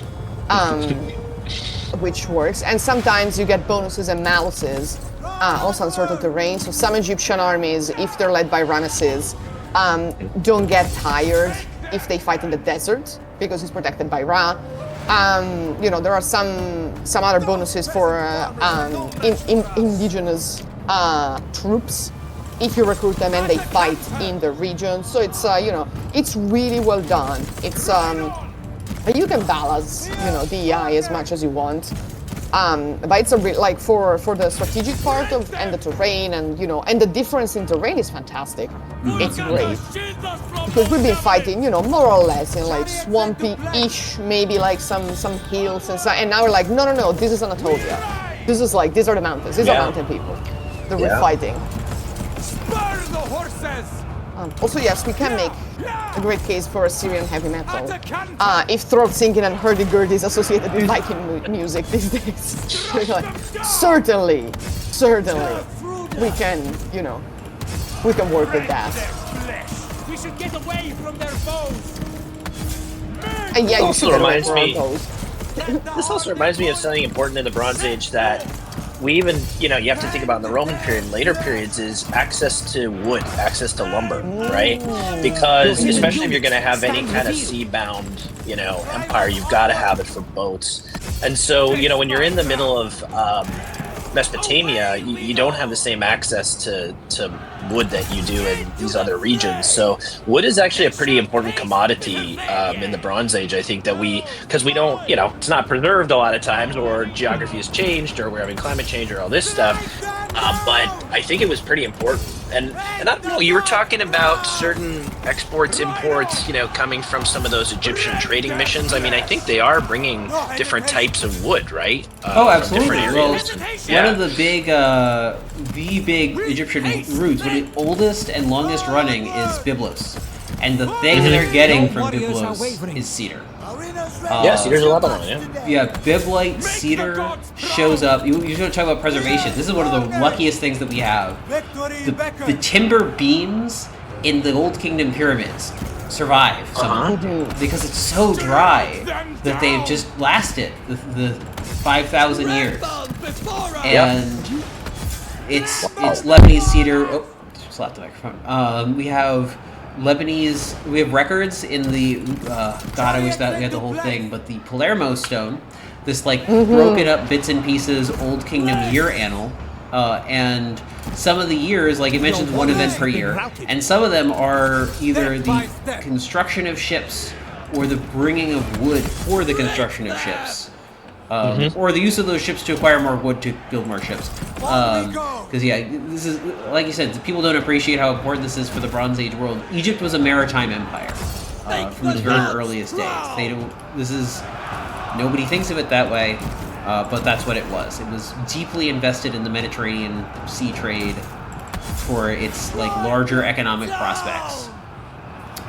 which works. And sometimes you get bonuses and maluses on some sort of terrain. So some Egyptian armies, if they're led by Ramesses, don't get tired if they fight in the desert because it's protected by Ra. You know, there are some other bonuses for indigenous troops if you recruit them and they fight in the region. So it's you know, it's really well done. It's you can balance, you know, DEI as much as you want. But it's a like for the strategic part of and the terrain and you know and the difference in terrain is fantastic. It's great because we've been fighting, you know, more or less in like swampy-ish, maybe like some hills and so. And now we're like, no, this is Anatolia. This is like these are the mountains. These are mountain people that we're fighting. Spur the horses. Also, yes, we can make a great case for Assyrian heavy metal. If throat singing and hurdy-gurdy is associated with Viking music these days. Certainly, we can, you know, we can work with that. should get away from their foes. And yeah, you Also should get away reminds from our me- foes. This also reminds me of something important in the Bronze Age that we even, you have to think about in the Roman period and later periods is access to wood, access to lumber, right? Because especially if you're going to have any kind of sea-bound, empire, you've got to have it for boats. And so, when you're in the middle of Mesopotamia, you don't have the same access to wood that you do in these other regions. So wood is actually a pretty important commodity in the Bronze Age. I think that because we don't, it's not preserved a lot of times, or geography has changed, or we're having climate change, or all this stuff. But I think it was pretty important. And I don't know, you were talking about certain exports, imports, coming from some of those Egyptian trading missions. I mean, I think they are bringing different types of wood, right? Oh, absolutely. From different areas. One of the big Egyptian routes, the oldest and longest running, is Byblos. And the thing that they're getting from Byblos is cedar. Yeah, cedar's a Lebanon, yeah. Yeah, Biblite cedar shows up. You should talk about preservation. This is one of the luckiest things that we have. The timber beams in the Old Kingdom pyramids survive somehow because it's so dry that they've just lasted the 5,000 years. And it's Lebanese cedar. Oh, slapped the microphone. We have records in the God, I wish that we had the whole thing, but the Palermo stone, this broken up bits and pieces Old Kingdom year annal, and some of the years, it mentions one event per year, and some of them are either the construction of ships or the bringing of wood for the construction of ships. Or the use of those ships to acquire more wood to build more ships. Because this is, like you said, people don't appreciate how important this is for the Bronze Age world. Egypt was a maritime empire from its very earliest days. Nobody thinks of it that way, but that's what it was. It was deeply invested in the Mediterranean sea trade for its larger economic prospects.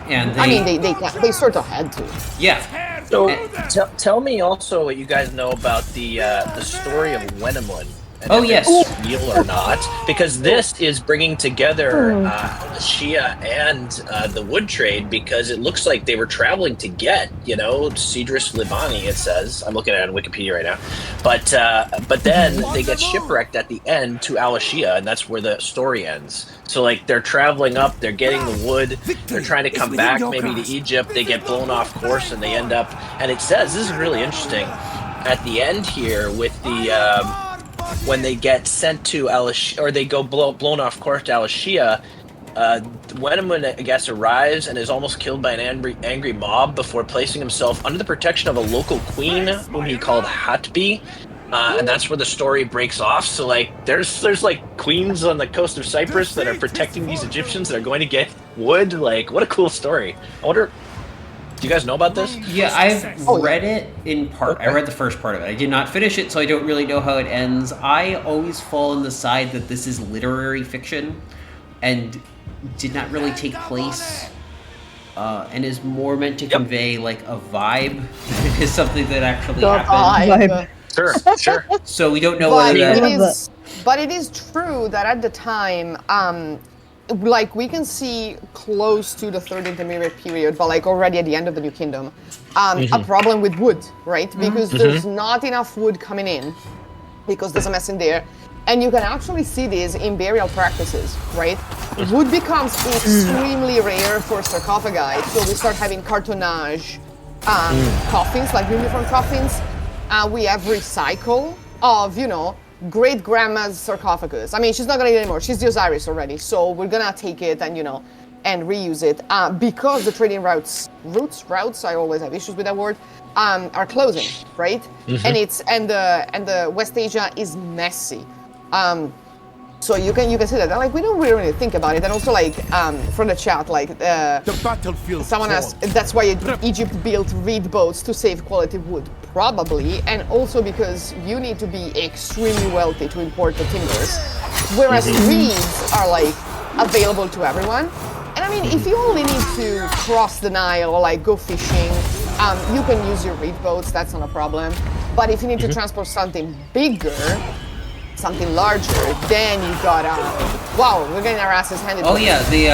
And they sort of had to. Yeah. So tell me also what you guys know about the story of Wenemun. Oh, yes. Real or not? Because this is bringing together Shia and the wood trade, because it looks like they were traveling to get, Cedrus Libani, it says. I'm looking at it on Wikipedia right now. But then they get shipwrecked at the end to Al-Ashia, and that's where the story ends. So, they're traveling up, they're getting the wood, they're trying to come back maybe to Egypt, they get blown off course, and they end up... And it says, this is really interesting, at the end here with the... when they get sent to Al-Ashia, or they go blown off course to Al-Ashia, Wenemun, I guess, arrives and is almost killed by an angry mob before placing himself under the protection of a local queen, whom he called Hatbi, and that's where the story breaks off. So, there's queens on the coast of Cyprus that are protecting these Egyptians that are going to get wood. What a cool story. I wonder... Do you guys know about this? Yeah, I've read it in part. Okay. I read the first part of it. I did not finish it, so I don't really know how it ends. I always fall on the side that this is literary fiction and did not really take place and is more meant to convey a vibe than it is something that actually happened. Sure. So we don't know whether that... But it is true that at the time... we can see close to the Third Intermediate Period, but already at the end of the New Kingdom, a problem with wood, right? Because there's not enough wood coming in, because there's a mess in there. And you can actually see this in burial practices, right? Wood becomes extremely rare for sarcophagi, so we start having cartonnage coffins, uniform coffins. We have recycle of, great-grandma's sarcophagus. I mean, she's not gonna eat it anymore. She's the Osiris already, so we're gonna take it and, and reuse it. Because the trading routes, I always have issues with that word, are closing, right? And and the West Asia is messy. So you can see that. We don't really think about it. And also, from the chat, the battlefield. Someone asked, that's why Egypt built reed boats to save quality wood. Probably, and also because you need to be extremely wealthy to import the timbers, whereas reeds are available to everyone. And I mean, if you only need to cross the Nile or go fishing, you can use your reed boats. That's not a problem. But if you need to transport something bigger, something larger, then you gotta Wow, we're getting our asses handed. Oh yeah, the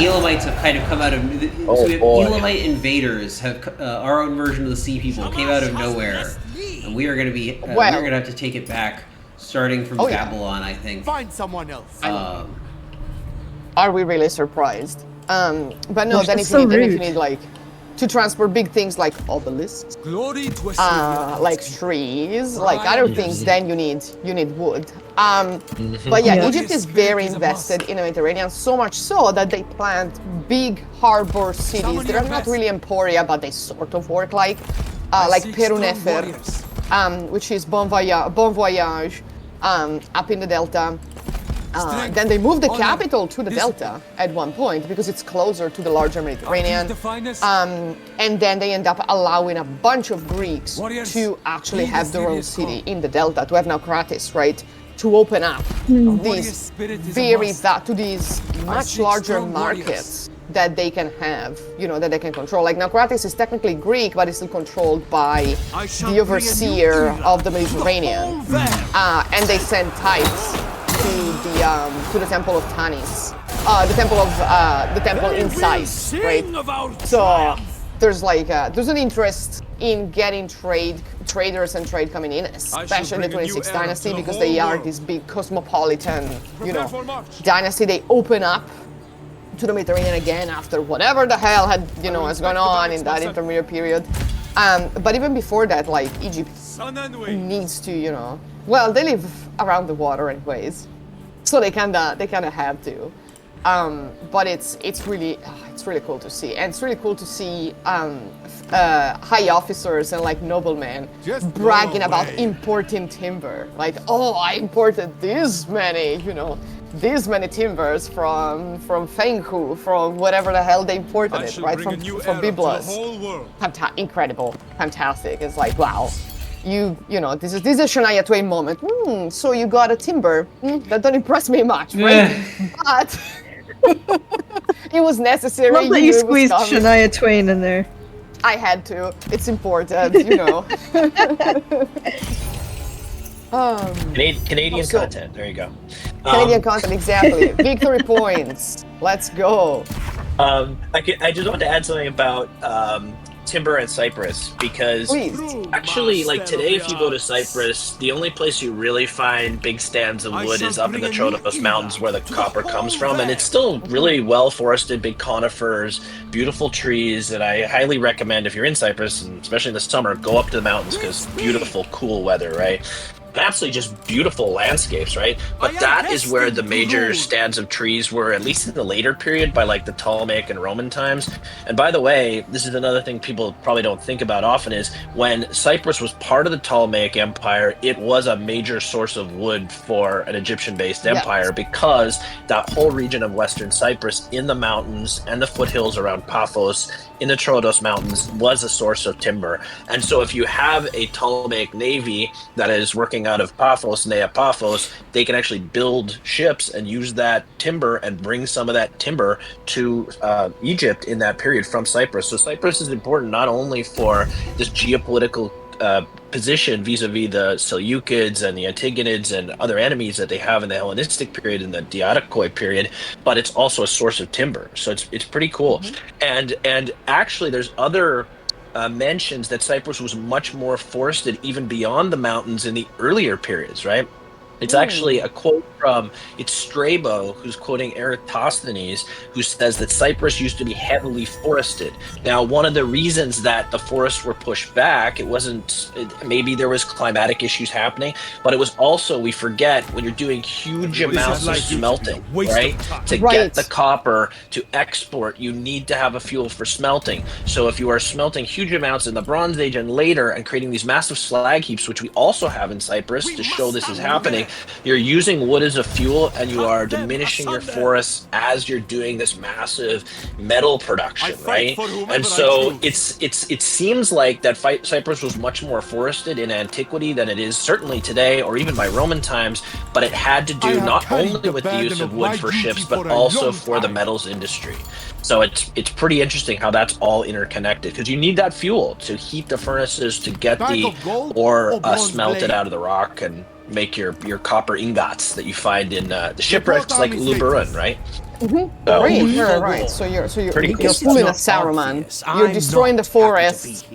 Elamites have kind of come out of. So we have Elamite invaders have our own version of the Sea People came out of nowhere, and we are going to be we're going to have to take it back, starting from Babylon, I think. Find someone else. Are we really surprised? But no, then if you need like to transport big things like obelisks, like trees, like other things, then you need wood. But yeah, Egypt is very invested in the Mediterranean, so much so that they plant big harbor cities. They're not really emporia, but they sort of work like Peru Nefer, which is Bon Voyage, up in the Delta. Then they moved the capital to the Delta at one point because it's closer to the larger Mediterranean. And then they end up allowing a bunch of Greeks to actually have their own city in the Delta, to have Naucratis, right? To open up these these much larger markets that they can have, that they can control. Like Naucratis is technically Greek, but it's still controlled by the overseer of the Mediterranean. And they send tithes to the temple of Tanis, the temple in Sais, right? So there's there's an interest in getting traders and trade coming in, especially in the 26th dynasty, because they are this big cosmopolitan, dynasty. They open up to the Mediterranean again after whatever the hell has gone on in that intermediate period. But even before that, like Egypt needs to, well, they live around the water anyways, so they kinda have to. But it's really cool to see, and it's really cool to see high officers and like noblemen bragging about importing timber. Like, oh, I imported these many timbers from Fenghu, from whatever the hell they imported it, right? From Byblos. Incredible, fantastic. It's like, wow. This is a Shania Twain moment. So you got a timber. That don't impress me much, right? But it was necessary. Love that you squeezed Shania Twain in there. I had to. It's important, Canadian content. There you go. Canadian content, exactly. Victory points. Let's go. I just wanted to add something about timber and Cyprus, because actually, like today, if you go to Cyprus, the only place you really find big stands of wood is up in the Troodos Mountains, where the copper comes from, and it's still really well forested, big conifers, beautiful trees, and I highly recommend, if you're in Cyprus, and especially in the summer, go up to the mountains, because beautiful, cool weather, right? Absolutely just beautiful landscapes, right? But that is where the major stands of trees were, at least in the later period, by like the Ptolemaic and Roman times. And by the way, this is another thing people probably don't think about often, is when Cyprus was part of the Ptolemaic Empire, it was a major source of wood for an Egyptian-based empire, because that whole region of Western Cyprus in the mountains and the foothills around Paphos in the Troodos Mountains was a source of timber. And so if you have a Ptolemaic navy that is working out of Paphos, Nea Paphos, they can actually build ships and use that timber and bring some of that timber to Egypt in that period from Cyprus. So Cyprus is important not only for this geopolitical position vis-a-vis the Seleucids and the Antigonids and other enemies that they have in the Hellenistic period and the Diadochoi period, but it's also a source of timber. So it's pretty cool. And actually there's other mentions that Cyprus was much more forested even beyond the mountains in the earlier periods, right? It's actually a quote from, it's Strabo who's quoting Eratosthenes, who says that Cyprus used to be heavily forested. Now, one of the reasons that the forests were pushed back, maybe there was climatic issues happening, but it was also, we forget, when you're doing huge amounts of smelting, right? To get the copper to export, you need to have a fuel for smelting. So if you are smelting huge amounts in the Bronze Age and later and creating these massive slag heaps, which we also have in Cyprus to show this is happening, you're using wood as a fuel and you are diminishing your forests as you're doing this massive metal production, right? And so it seems like that Cyprus was much more forested in antiquity than it is certainly today or even by Roman times, but it had to do not only with the use of wood for ships, but also for the metals industry. So it's pretty interesting how that's all interconnected, because you need that fuel to heat the furnaces to get the ore smelted out of the rock, and make your copper ingots that you find in the shipwrecks like Luberon, right? Mm-hmm. So, Right. So you're Pretty cool. you're fooling a Saruman. You're destroying the forest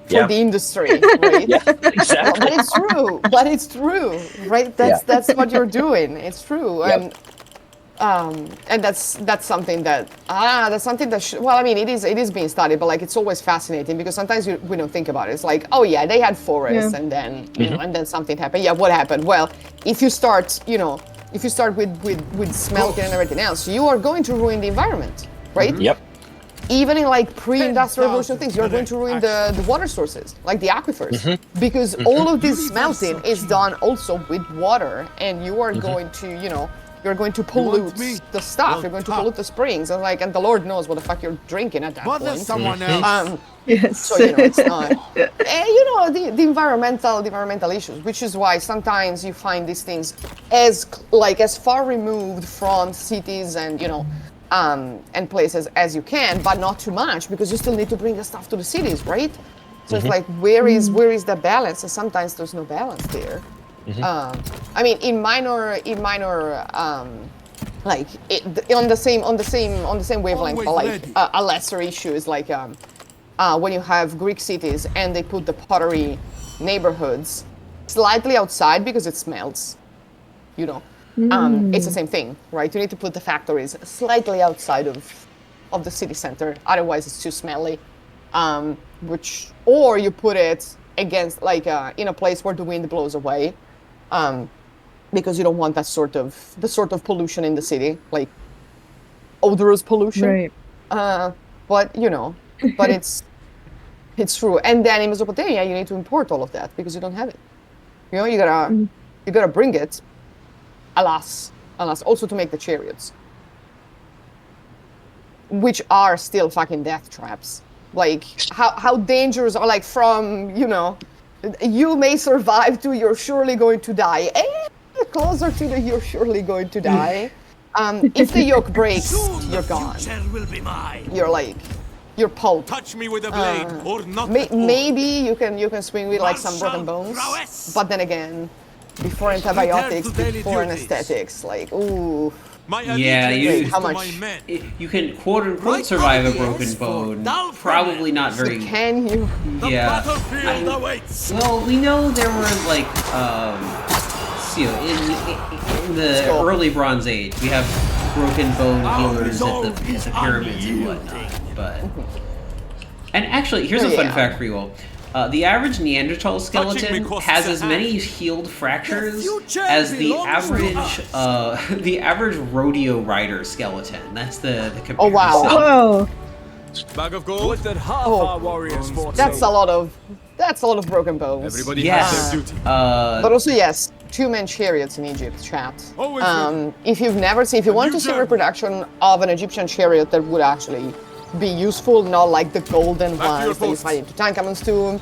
for the industry, right? Yeah, exactly. But it's true. It's true, right? That's what you're doing. It's true, and that's something that well, I mean, it is being studied, but like it's always fascinating because sometimes we don't think about it. It's like, oh yeah, they had forests, and then and then something happened. Yeah, what happened? Well, if you start with smelting and everything else, you are going to ruin the environment, right? Yep. Even in like pre-industrial revolution things, you're going to ruin the water sources, like the aquifers, because all of this smelting is done also with water, and you are going to, you're going to pollute the stuff. You're going to pollute the springs, and the Lord knows what the fuck you're drinking at that point. Someone else. Yes. So it's not. And the environmental issues, which is why sometimes you find these things as far removed from cities and places as you can, but not too much, because you still need to bring the stuff to the cities, right? So it's like, where is the balance? And sometimes there's no balance there. I mean, in minor, like on the same wavelength, but like a lesser issue is like when you have Greek cities and they put the pottery neighborhoods slightly outside because it smells, it's the same thing, right? You need to put the factories slightly outside of the city center, otherwise it's too smelly. Or you put it against in a place where the wind blows away, because you don't want the sort of pollution in the city, like odorous pollution. Right. But it's true. And then in Mesopotamia, you need to import all of that because you don't have it. You gotta bring it. Alas, also to make the chariots, which are still fucking death traps. Like how dangerous are from you may survive to you're surely going to die, and closer to the you're surely going to die. If the yoke breaks, you're gone. You're pulp. Touch me with a blade, or not. Maybe you can swing with some broken bones, but then again, before antibiotics, before anesthetics, ooh. How much? You can quote unquote survive a broken bone. Probably not very. Can you? Yeah. Well, we know there were in the early Bronze Age, we have broken bone healers at the pyramids and whatnot. And actually, here's a fun fact for you all. The average Neanderthal skeleton has as many healed fractures as the average rodeo rider skeleton. That's the comparison. Oh wow! Whoa! Bag of gold that half our warriors fought. That's a lot of broken bones. Everybody has their duty. But also yes, two-man chariots in Egypt, chat. If you want to see reproduction of an Egyptian chariot that would actually be useful, not like the golden ones that you find in Tutankhamun's tomb.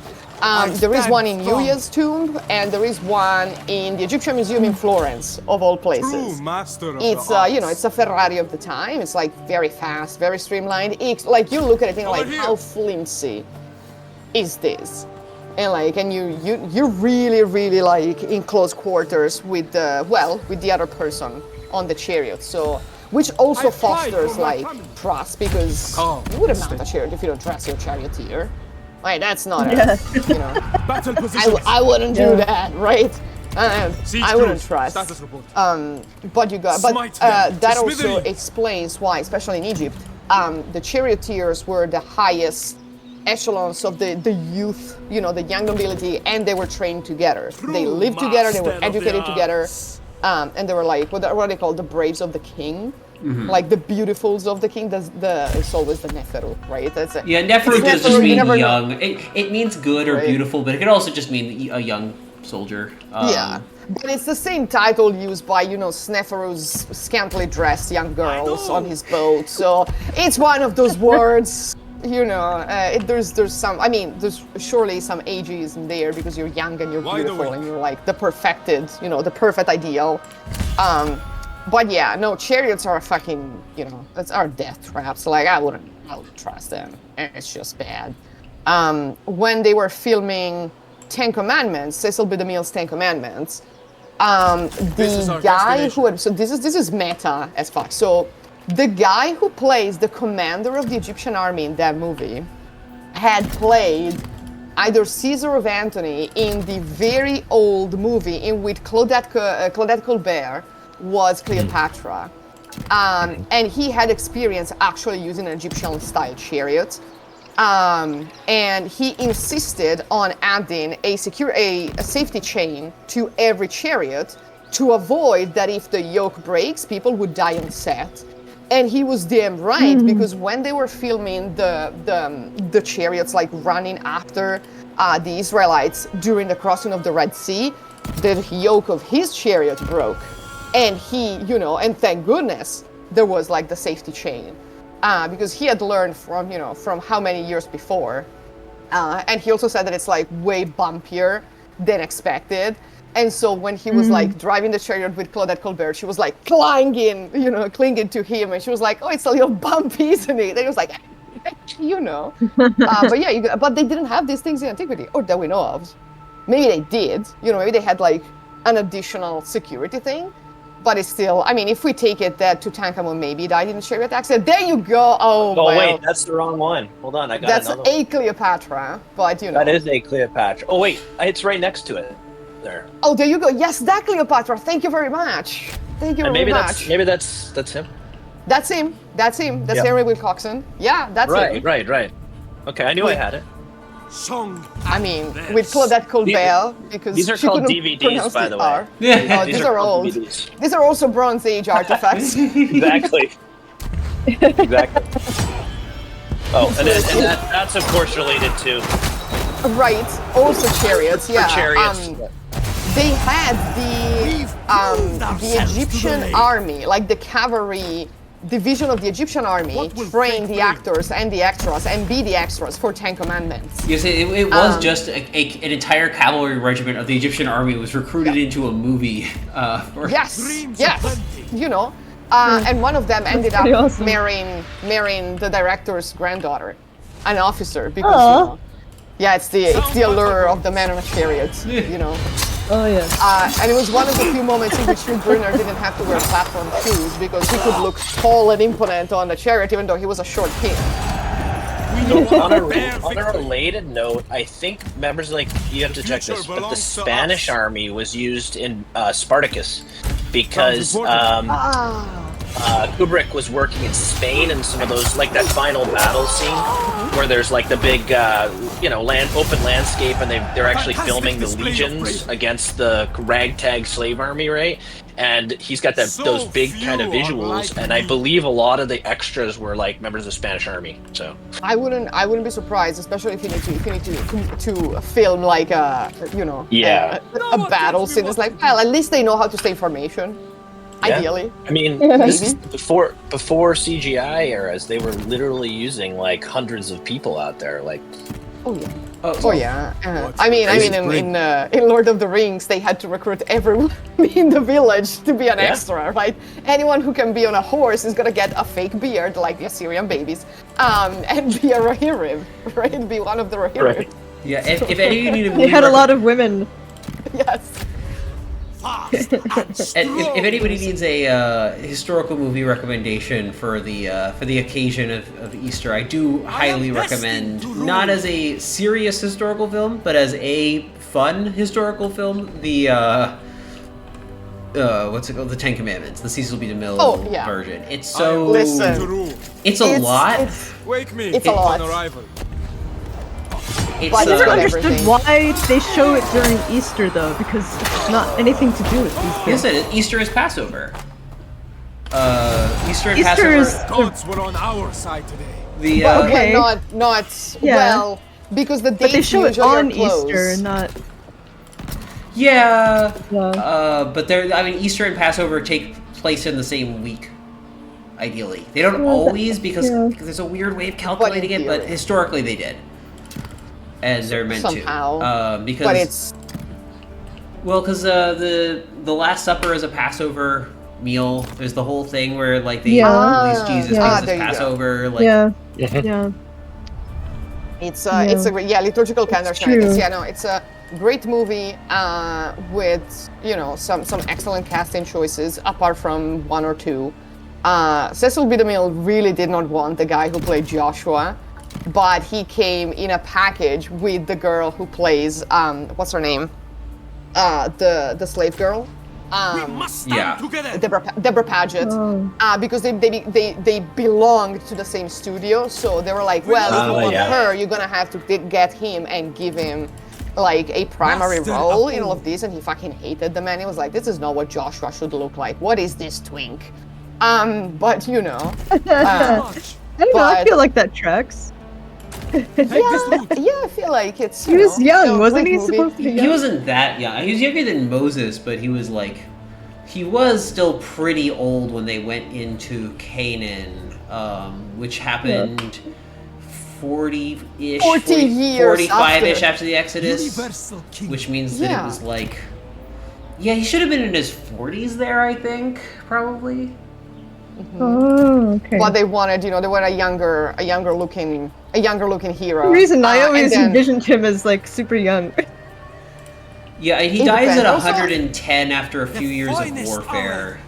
There is one in Yuya's tomb, and there is one in the Egyptian Museum in Florence, of all places. It's a Ferrari of the time. It's very fast, very streamlined. It's you look at it and how flimsy is this? And you're really in close quarters with the other person on the chariot. So. Which also fosters trust, because you wouldn't mount a chariot if you don't trust your charioteer. That's not Battle positions. I wouldn't do that, right? I wouldn't trust. But that also explains why, especially in Egypt, the charioteers were the highest echelons of the youth, the young nobility, and they were trained together. They lived together, they were educated together. And they were what are they called? The braves of the king, the beautifuls of the king. It's always the Neferu, right? Neferu does just mean young. It means good or beautiful, but it could also just mean a young soldier. But it's the same title used by Sneferu's scantily dressed young girls on his boat. So it's one of those words. There's some. I mean, there's surely some ageism there because you're young and you're beautiful and you're the perfected, the perfect ideal. But yeah, no, chariots are fucking, are death traps. I wouldn't trust them. It's just bad. When they were filming Ten Commandments, Cecil B. DeMille's Ten Commandments, The guy who so this is meta as fuck. So the guy who plays the commander of the Egyptian army in that movie had played either Caesar of Antony in the very old movie in which Claudette Colbert was Cleopatra. And he had experience actually using an Egyptian-style chariot. And he insisted on adding a safety chain to every chariot to avoid that if the yoke breaks, people would die on set. And he was damn right, because when they were filming the chariots like running after the Israelites during the crossing of the Red Sea, the yoke of his chariot broke. And he, and thank goodness there was like the safety chain. Because he had learned from how many years before. And he also said that it's like way bumpier than expected. And so when he was like driving the chariot with Claudette Colbert, she was like clinging to him. And she was like, oh, it's a little bumpy, isn't it? And he was like, but yeah, but they didn't have these things in antiquity, or that we know of. Maybe they did, maybe they had like an additional security thing. But it's still, I mean, if we take it that Tutankhamun maybe died in a chariot accident, there you go. Oh, well. Wait, that's the wrong one. Hold on, I got another one. That's a Cleopatra, but That is a Cleopatra. Oh, wait, it's right next to it. There. Oh, there you go. Yes, that Cleopatra. Thank you very much. Thank you very much. Maybe that's him. That's him. That's Henry Wilcoxon. Yeah, that's him. Right. Okay, I knew I had it. I mean, with Claudette Colbert, because these are she called couldn't DVDs, pronounce by the the R. way. Yeah, these are old. DVDs. These are also Bronze Age artifacts. Exactly. Oh, and that's of course related to. Right. Also chariots. Yeah. Chariots. They had the Egyptian army, like the cavalry division of the Egyptian army, train the actors and the extras and be the extras for Ten Commandments. You see, it was just an entire cavalry regiment of the Egyptian army was recruited into a movie. Yes. And one of them ended up awesome. marrying the director's granddaughter, an officer, because it's the allure of the man on a chariot, Oh yeah. And it was one of the few moments in which Hugh Brunner didn't have to wear platform shoes because he could look tall and imponent on the chariot, even though he was a short kid. On a related note, I think you have to check this, but the Spanish army was used in Spartacus because Kubrick was working in Spain and some of those, like that final battle scene where there's like the big, open landscape, and they're actually filming the legions against the ragtag slave army, right? And he's got those big kind of visuals, and I believe a lot of the extras were like members of the Spanish army. So I wouldn't be surprised, especially if you need to film like a battle scene. It's like, well, at least they know how to stay in formation. Yeah. Ideally. I mean, this is before CGI eras, they were literally using like hundreds of people out there. Like, oh yeah. I mean, in Lord of the Rings, they had to recruit everyone in the village to be an extra, right? Anyone who can be on a horse is gonna get a fake beard, like the Assyrian babies, and be a Rohirrim, right? Be one of the Rohirrim. Right. Yeah. If any of you need a movie, They had a lot of women. Yes. If anybody needs a historical movie recommendation for the occasion of Easter, I do highly recommend, not as a serious historical film, but as a fun historical film, the what's it called? The Ten Commandments, the Cecil B. DeMille version. It's so it's a lot. Wake me. It's a lot. On arrival. It's, But I never everything. understood why they show it during Easter though, because it's not anything to do with Easter. Listen, Easter is Passover. Easter and Easter Passover. is- Gods were on our side today. The Well, Okay. not Yeah. well, because the dates But they show it usually are on close. Easter, not. yeah. Yeah. But Easter and Passover take place in the same week. Ideally, they don't always because there's a weird way of calculating it, but theory. historically they did. And they're meant Somehow. to. Because But it's the Last Supper is a Passover meal. There's the whole thing where like they Yeah. release Jesus Yeah. because there it's you go. Passover. Like, Yeah. Mhm. Yeah. it's a liturgical calendar It's shenanigans. true. Yeah, no, it's a great movie with some excellent casting choices, apart from one or two. Cecil B. DeMille really did not want the guy who played Joshua, but he came in a package with the girl who plays what's her name? The slave girl. Deborah Paget, because they belonged to the same studio, so they were like, well, if you want her, you're gonna have to get him and give him like a primary role in all of this, and he fucking hated the man. He was like, this is not what Joshua should look like. What is this twink? But I don't know, I feel like that tracks. Yeah, I feel like it's. He was young, wasn't he supposed to be young? He wasn't that young. He was younger than Moses, but he was still pretty old when they went into Canaan, which happened 40-ish, 45-ish after the Exodus, which means that it was like, he should have been in his 40s there, I think, probably. Oh, okay. But they wanted, they wanted a younger looking hero. For some reason, I always envisioned him as like super young. Yeah, he dies at 110 after a few years of warfare.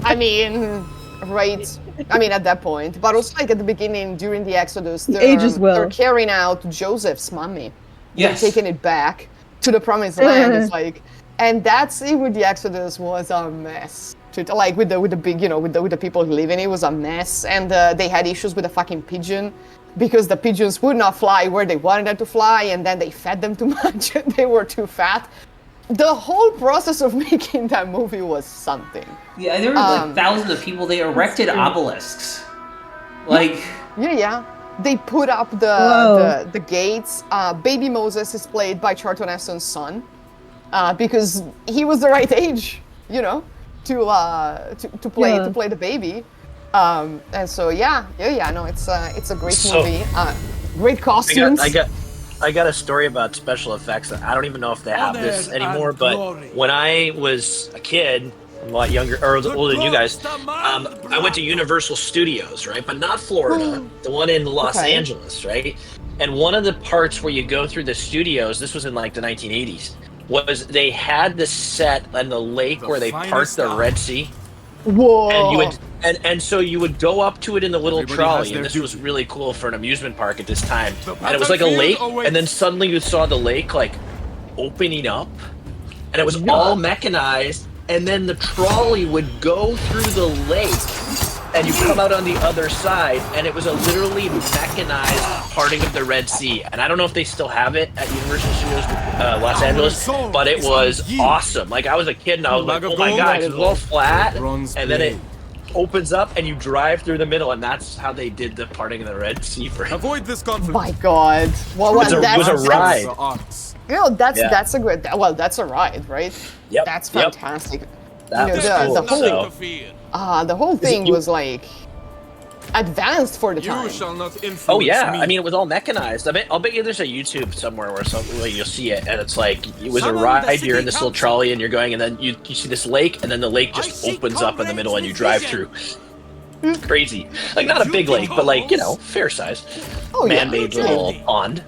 I mean, right? I mean, at that point, but also like at the beginning during the Exodus, they're carrying out Joseph's mummy. Yes, they're taking it back to the Promised Land. It's like, and that scene with the Exodus was a mess. Like with the big, with the people who live in it, was a mess, and they had issues with the fucking pigeon, because the pigeons would not fly where they wanted them to fly, and then they fed them too much, and they were too fat. The whole process of making that movie was something. Yeah, there were like thousands of people. They erected obelisks. Like. Yeah. They put up the gates. Baby Moses is played by Charlton Heston's son, because he was the right age, to play the baby. And so no, it's a great movie. Great costumes. I got a story about special effects. I don't even know if they have this anymore, but when I was a kid, a lot younger or older than you guys, I went to Universal Studios, right? But not Florida, the one in Los Angeles, right? And one of the parts where you go through the studios, this was in like the 1980s, was they had the set on the lake where they parked the Red Sea. Whoa! And you would, and so you would go up to it in the little trolley, and this was really cool for an amusement park at this time. And it was like a lake, and then suddenly you saw the lake like opening up, and it was all mechanized. And then the trolley would go through the lake, and you come out on the other side, and it was a literally mechanized parting of the Red Sea. And I don't know if they still have it at Universal Studios Los Angeles, but it was awesome. Like, I was a kid, and I was like, oh my god, it's all flat, and then it opens up, and you drive through the middle, and that's how they did the parting of the Red Sea for him. Avoid this conflict. My god. Well, it was a ride. That's a good. Well, that's a ride, right? Yep. That's fantastic. That was cool. The whole thing was like advanced for the time. Oh yeah, I mean, it was all mechanized. I'll bet you there's a YouTube somewhere where you'll see it, and it's like it was a ride. You're in this little trolley, and you're going, and then you see this lake, and then the lake just opens up in the middle, and you drive through. Crazy, like not a big lake, but like fair size, man-made little pond.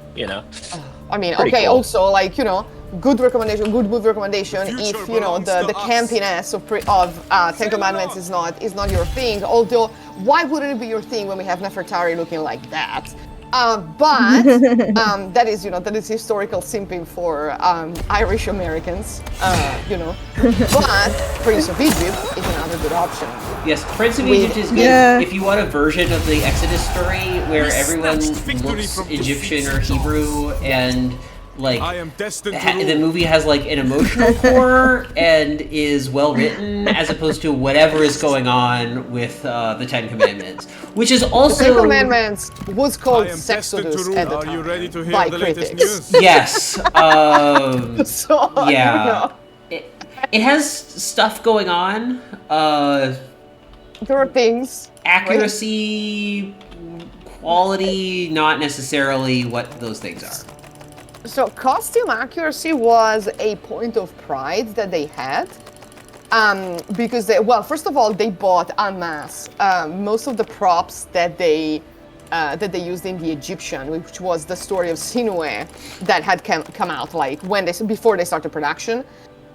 I mean, Pretty cool. Also like good movie recommendation. If the campiness of Ten Commandments is not your thing. Although, why wouldn't it be your thing when we have Nefertari looking like that? But that is historical simping for Irish Americans. But Prince of Egypt is another good option. Yes, Prince of Egypt is good. Yeah. If you want a version of the Exodus story where everyone looks Egyptian or Hebrew, and like the movie has like an emotional core and is well written, as opposed to whatever is going on with the Ten Commandments, which is also the Ten Commandments was called Sexodus at the time by critics. Yes. So It has stuff going on. There are things. Accuracy, quality, not necessarily what those things are. So costume accuracy was a point of pride that they had, because first of all, they bought en masse. Most of the props that they that they used in the Egyptian, which was the story of Sinuhe that had come out like before they started production.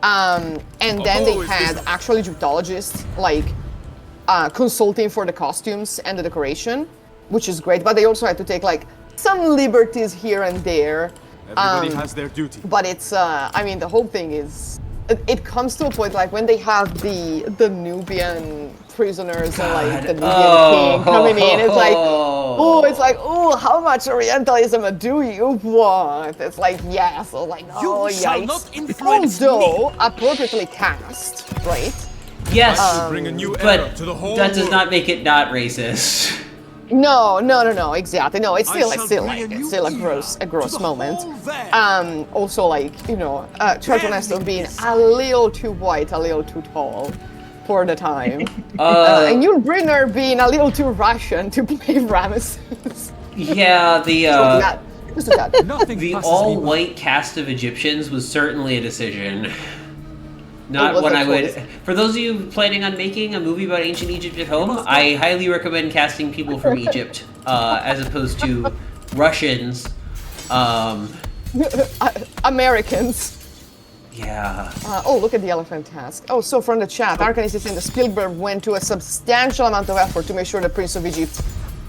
And then they had actual Egyptologists like consulting for the costumes and the decoration, which is great. But they also had to take like some liberties here and there. Everybody has their duty. But it's, I mean, the whole thing is, it comes to a point like when they have the Nubian prisoners and like the Nubian king coming in, it's like, oh, how much Orientalism do you want? It's like, yes, so like, oh, yikes. Although appropriately cast, right? Yes, bring a new but era to the whole that does world. not make it not racist. No, exactly. No, it's still a gross moment. Also, like, you know, Charlton being a little too white, a little too tall for the time, and Yul Brynner being a little too Russian to play Ramesses. Yeah, the the all-white cast of Egyptians was certainly a decision. Not what I would. For those of you planning on making a movie about ancient Egypt at home, I highly recommend casting people from Egypt as opposed to Russians. Americans. Yeah. Oh, look at the elephant task. Oh, so from the chat, Arcanis is saying that Spielberg went to a substantial amount of effort to make sure the Prince of Egypt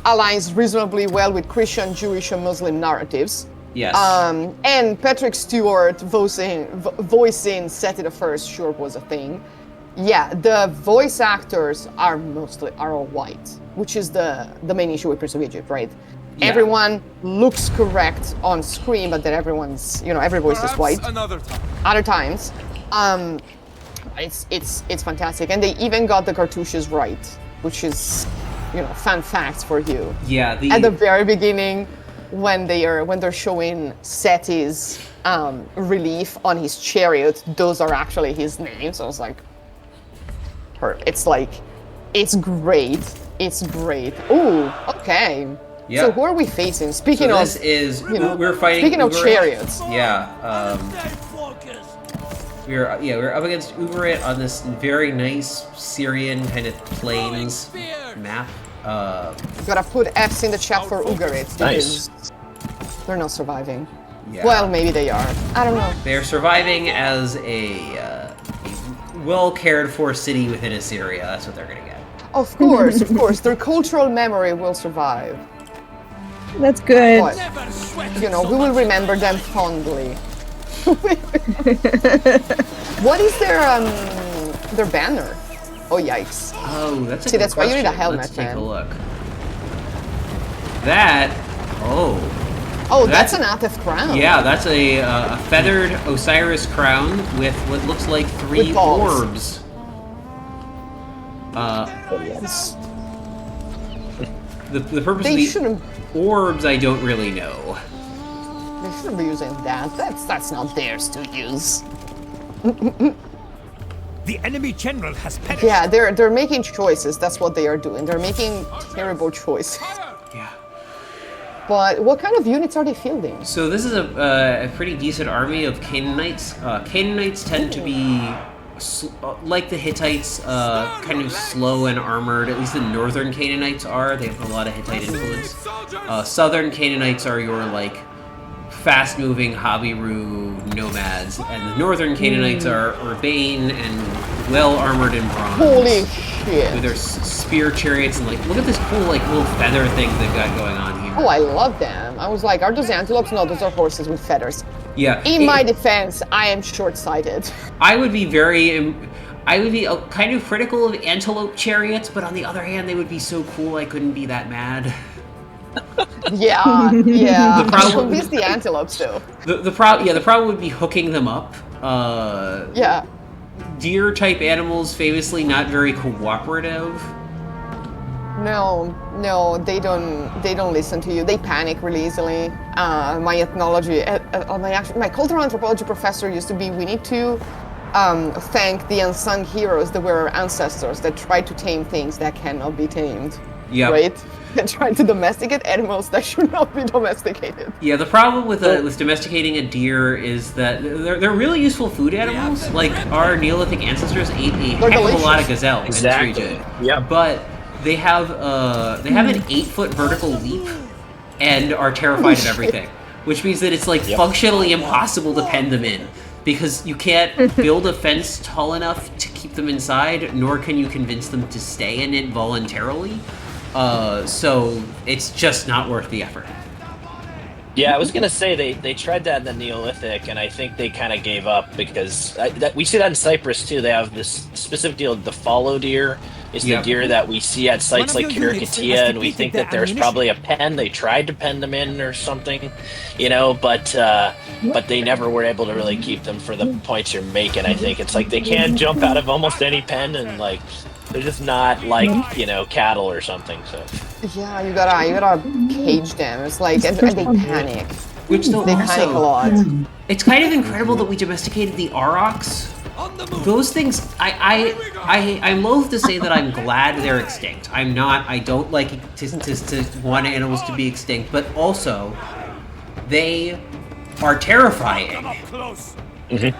aligns reasonably well with Christian, Jewish, and Muslim narratives. Yes. And Patrick Stewart voicing Seti the First sure was a thing. Yeah, the voice actors are all white, which is the main issue with Prince of Egypt, right? Yeah. Everyone looks correct on screen, but then every voice is white. Other times, it's fantastic, and they even got the cartouches right, which is, fun facts for you. Yeah. At the very beginning, when they're showing Seti's relief on his chariot, those are actually his names. So I was like, it's great. It's great. Ooh, okay. Yeah. So who are we facing? Speaking of, we're fighting. Speaking of chariots. Yeah. We're up against Ugarit on this very nice Syrian kind of plains map. Gotta put F's in the chat for Ugarit because they're not surviving. Yeah. Well, maybe they are. I don't know. They're surviving as a well cared for city within Assyria. That's what they're gonna get. Of course. Their cultural memory will survive. That's good. But, we will remember them fondly. What is their banner? Oh, yikes. Oh, that's a See, good that's why you need a question. helmet, Let's take man. a look. That... Oh, that's an Atef crown. Yeah, that's a feathered Osiris crown with what looks like 3 orbs. The purpose of the orbs, I don't really know. They shouldn't be using that. That's not theirs to use. The enemy general has perished. Yeah, they're making choices. That's what they are doing. They're making terrible choices. Yeah. But what kind of units are they fielding? So this is a pretty decent army of Canaanites. Canaanites tend to be, like the Hittites, kind of slow and armored. At least the northern Canaanites are. They have a lot of Hittite influence. Southern Canaanites are your, fast-moving Habiru nomads, and the northern Canaanites are urbane and well-armored in bronze. Holy shit! With their spear chariots and look at this cool little feather thing they've got going on here. Oh, I love them. I was like, are those antelopes? No, those are horses with feathers. Yeah. In my defense, I am short-sighted. I would be kind of critical of antelope chariots, but on the other hand, they would be so cool I couldn't be that mad. Yeah. The problem is the antelopes, though. The problem would be hooking them up. Yeah. Deer type animals famously not very cooperative. No, they don't listen to you. They panic really easily. My ethnology, my cultural anthropology professor used to be, we need to thank the unsung heroes that were our ancestors that tried to tame things that cannot be tamed. Yeah. Right? That tried to domesticate animals that should not be domesticated. Yeah, the problem with domesticating a deer is that they're really useful food animals. Our Neolithic ancestors ate a heck of a lot of gazelle in this region. Yeah. But they have an 8-foot vertical leap and are terrified of everything, which means that it's like functionally impossible to pen them in because you can't build a fence tall enough to keep them inside, nor can you convince them to stay in it voluntarily. So it's just not worth the effort. Yeah, I was gonna say they tried that in the Neolithic, and I think they kind of gave up because we see that in Cyprus too. They have this specific deal. The fallow deer is the deer that we see at sites like Kirikatia, and we think that there's probably a pen. They tried to pen them in or something, but they never were able to really keep them for the points you're making. I think it's like they can jump out of almost any pen, and like they're just not like cattle or something. So. Yeah, you gotta cage them. It's like and they panic. Which though they panic a lot. It's kind of incredible that we domesticated the aurochs. Those things, I'm loath to say that I'm glad they're extinct. I'm not. I don't like to want animals to be extinct, but also they are terrifying.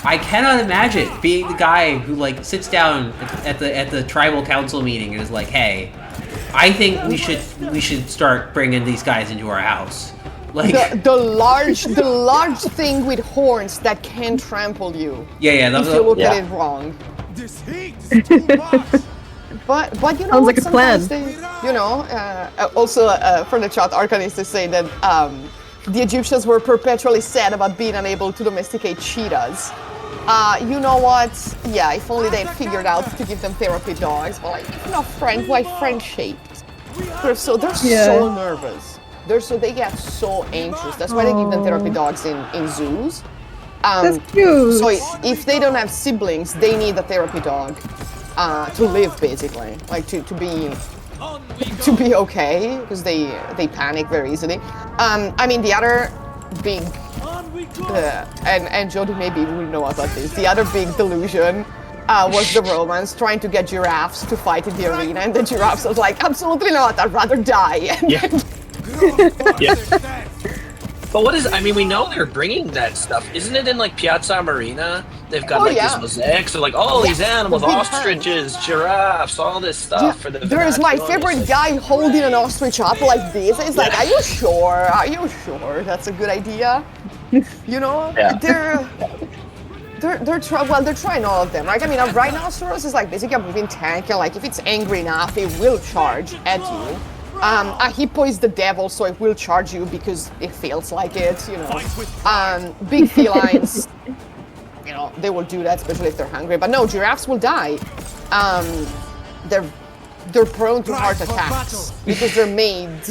I cannot imagine being the guy who like sits down at the tribal council meeting and is like, "Hey, I think we should start bringing these guys into our house." Like the large thing with horns that can trample you. Yeah. If you look at it wrong. This heat is too much. But you know Sounds what? like a plan. Also from the chat, Arcanist is saying that the Egyptians were perpetually sad about being unable to domesticate cheetahs. You know what? Yeah, if only they figured out to give them therapy dogs. But like, friend-shaped. They're so nervous. They get so anxious. That's why they give them therapy dogs in zoos. That's cute. So if they don't have siblings, they need a therapy dog to live, basically, like to be okay, because they panic very easily. I mean, the other big and Jody maybe will know about this. The other big delusion was the Romans trying to get giraffes to fight in the arena, and the giraffes was like, absolutely not, I'd rather die. But we know they're bringing that stuff. Isn't it in like Piazza Marina? They've got these mosaics of like these animals, ostriches, giraffes, all this stuff for the There's my favorite guy holding an ostrich up like this. It's like, are you sure? Are you sure that's a good idea? They're trying all of them. Like, I mean, a rhinoceros is like basically a moving tank, and like if it's angry enough, it will charge at you. A hippo is the devil, so it will charge you because it feels like it, Big felines, they will do that, especially if they're hungry. But no, giraffes will die. They're prone to heart attacks because they're made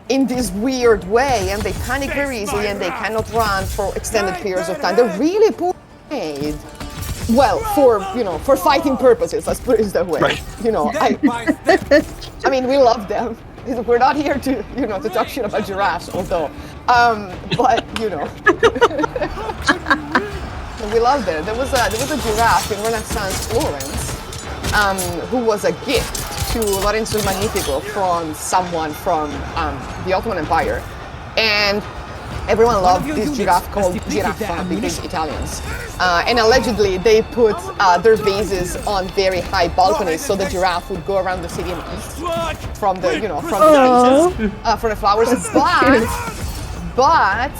in this weird way, and they panic very easily, and they cannot run for extended periods of time. They're really poorly made. Well, for fighting purposes, let's put it that way. Right. I mean, we love them. We're not here to, to talk shit about giraffes, although, but we love them. There was a giraffe in Renaissance Florence, who was a gift to Lorenzo il Magnifico from someone from the Ottoman Empire, and everyone loved this giraffe called Giraffa because Italians. And allegedly they put their vases on very high balconies so the giraffe would go around the city and eat from the from the flowers. But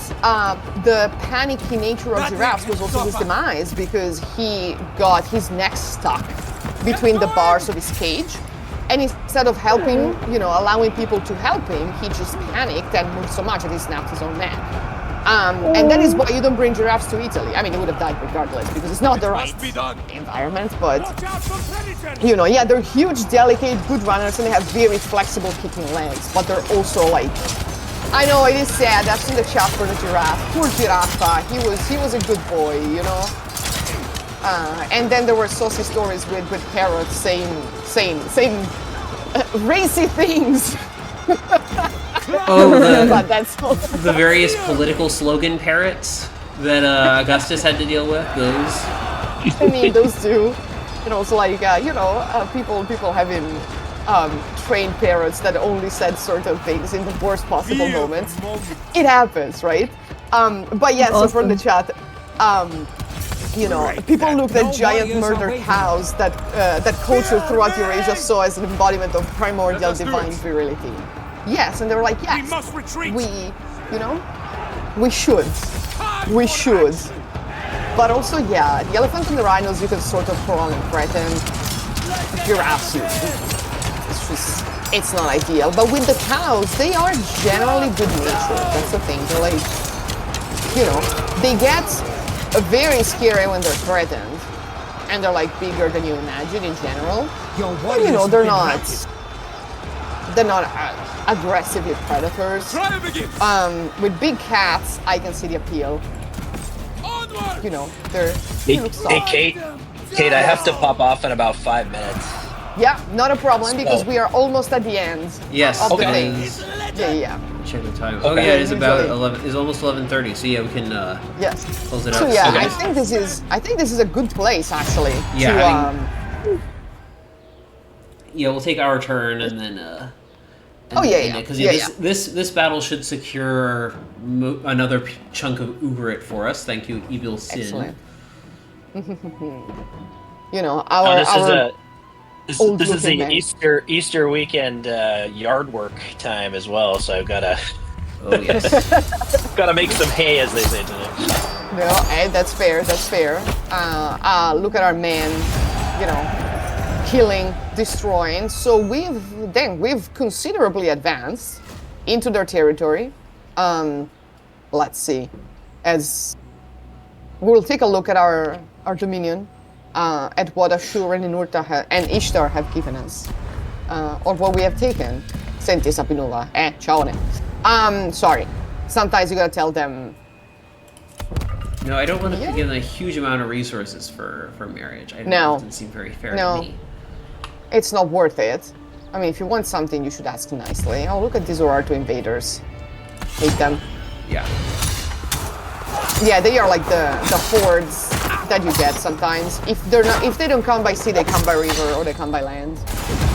the panicky nature of giraffes was also his demise because he got his neck stuck between the bars of his cage. And instead of helping, allowing people to help him, he just panicked and moved so much that he snapped his own neck. And that is why you don't bring giraffes to Italy. I mean, he would have died regardless because it's not the right environment, but, they're huge, delicate, good runners, and they have very flexible kicking legs, but they're also like, I know it is sad, I've seen the chat for the giraffe. Poor Giraffa, he was a good boy, and then there were saucy stories with parrots saying racy things. The various political slogan parrots that Augustus had to deal with. Those. I mean, those two. And also, like, people having trained parrots that only said certain things in the worst possible moments. It happens, right? But yeah, so from the chat, people looked at giant murder cows that culture throughout Eurasia saw as an embodiment of primordial divine virility. Yes, and they were like, yes, We must retreat. we should. But also, yeah, the elephants and the rhinos you can sort of prolong and threaten. Giraffes, it's not ideal. But with the cows, they are generally good natured. That's the thing. They're like, they get very scary when they're threatened, and they're like bigger than you imagine in general. But, they're not aggressively predators. With big cats, I can see the appeal. They're Hey, Kate, I have to pop off in about 5 minutes. Yeah, not a problem, because we are almost at the end Yes. of the Okay. thing. Yeah. Check the time. Okay. Oh yeah, it is about Usually. 11. It's almost 11:30. So yeah, we can Yes. close it out. So yeah, Okay. I think this is a good place actually. Yeah, To, Yeah, we'll take our turn and then. Because this battle should secure another chunk of Ugarit for us. Thank you, Evil Sin. Excellent. This is old-looking the man. Easter weekend yard work time as well, so I've gotta Oh yes. gotta make some hay, as they say today. No, that's fair. That's fair. Look at our man, killing, destroying. So we've considerably advanced into their territory. Let's see. As we'll take a look at our dominion, at what Ashur and Ninurta and Ishtar have given us, or what we have taken. Senti Sapinula. Ciao. Sorry. Sometimes you gotta tell them. No, I don't want to give them a huge amount of resources for marriage. It doesn't seem very fair to me. It's not worth it. I mean, if you want something, you should ask nicely. Oh, look at these Urartu invaders. Hate them. Yeah. Yeah, they are like the hordes that you get sometimes. If they don't come by sea, they come by river or they come by land.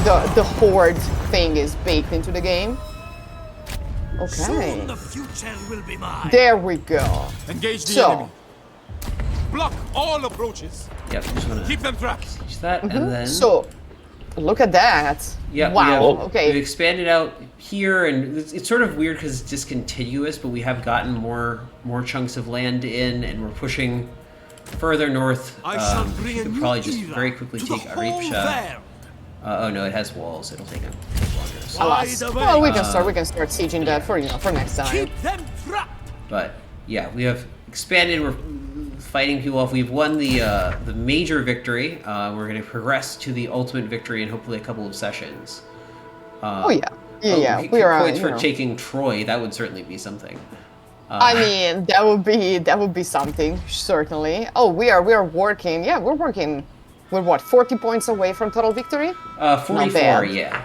The horde thing is baked into the game. Okay. Soon the future will be mine. There we go. Engage the enemy. Block all approaches. Yep. Just wanna Keep them trapped. use that and then. So, look at that. Yeah. Wow. We've Okay. expanded out here, and it's sort of weird because it's discontinuous, but we have gotten more chunks of land in, and we're pushing further north. I shall We bring a could new probably just era very quickly to the take whole Aripsha. realm. Oh no, it has walls. It'll take longer. Alas. Wide Well, we awake. can start sieging that for next time. Keep them trapped. But yeah, we have expanded. We're fighting people off. We've won the major victory. We're going to progress to the ultimate victory in hopefully a couple of sessions. We are. Points for taking Troy. That would certainly be something. I mean, that would be something, certainly. Oh, we are working. Yeah, we're working. We're what, 40 points away from total victory? 44. bad. Yeah.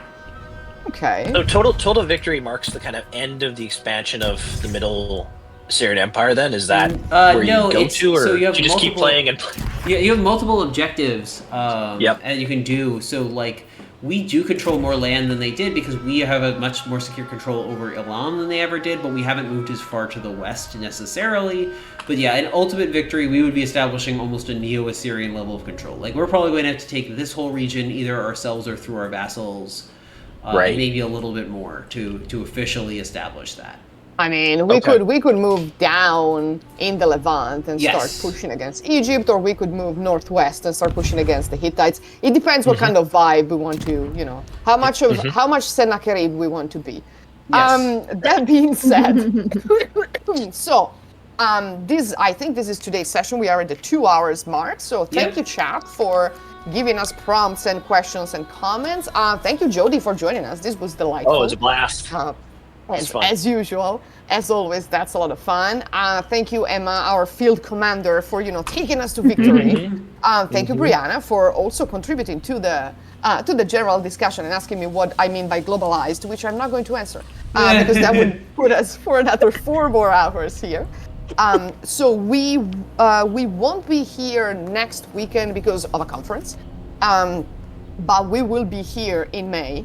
Okay. So total victory marks the kind of end of the expansion of the Middle Syrian Empire. Then is that where no, you go to, or so you have do you just keep multiple- playing and play? Yeah, you have multiple objectives. Yep. And you can do so. Like we do control more land than they did because we have a much more secure control over Elam than they ever did, but we haven't moved as far to the west necessarily. But yeah, in ultimate victory, we would be establishing almost a Neo-Assyrian level of control. Like we're probably going to have to take this whole region either ourselves or through our vassals. Right. Maybe a little bit more to officially establish that. I mean, we could move down in the Levant and start pushing against Egypt, or we could move northwest and start pushing against the Hittites. It depends what kind of vibe we want to, how much Sennacherib we want to be. Yes. That being said, so I think this is today's session. We are at the 2 hours mark. So thank you, chat, for giving us prompts and questions and comments. Thank you, Jody, for joining us. This was delightful. Oh, it was a blast. As usual, as always, that's a lot of fun. Thank you, Emma, our field commander, for taking us to victory. Thank you, Briana, for also contributing to the general discussion and asking me what I mean by globalized, which I'm not going to answer because that would put us for another 4 more hours here. So we won't be here next weekend because of a conference, but we will be here in May.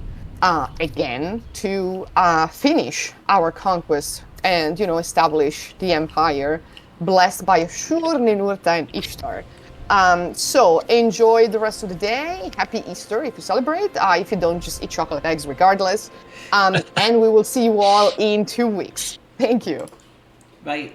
Again, to finish our conquest and establish the empire blessed by Ashur, Ninurta, and Ishtar. So enjoy the rest of the day. Happy Easter if you celebrate. If you don't, just eat chocolate eggs regardless. And we will see you all in 2 weeks. Thank you. Bye.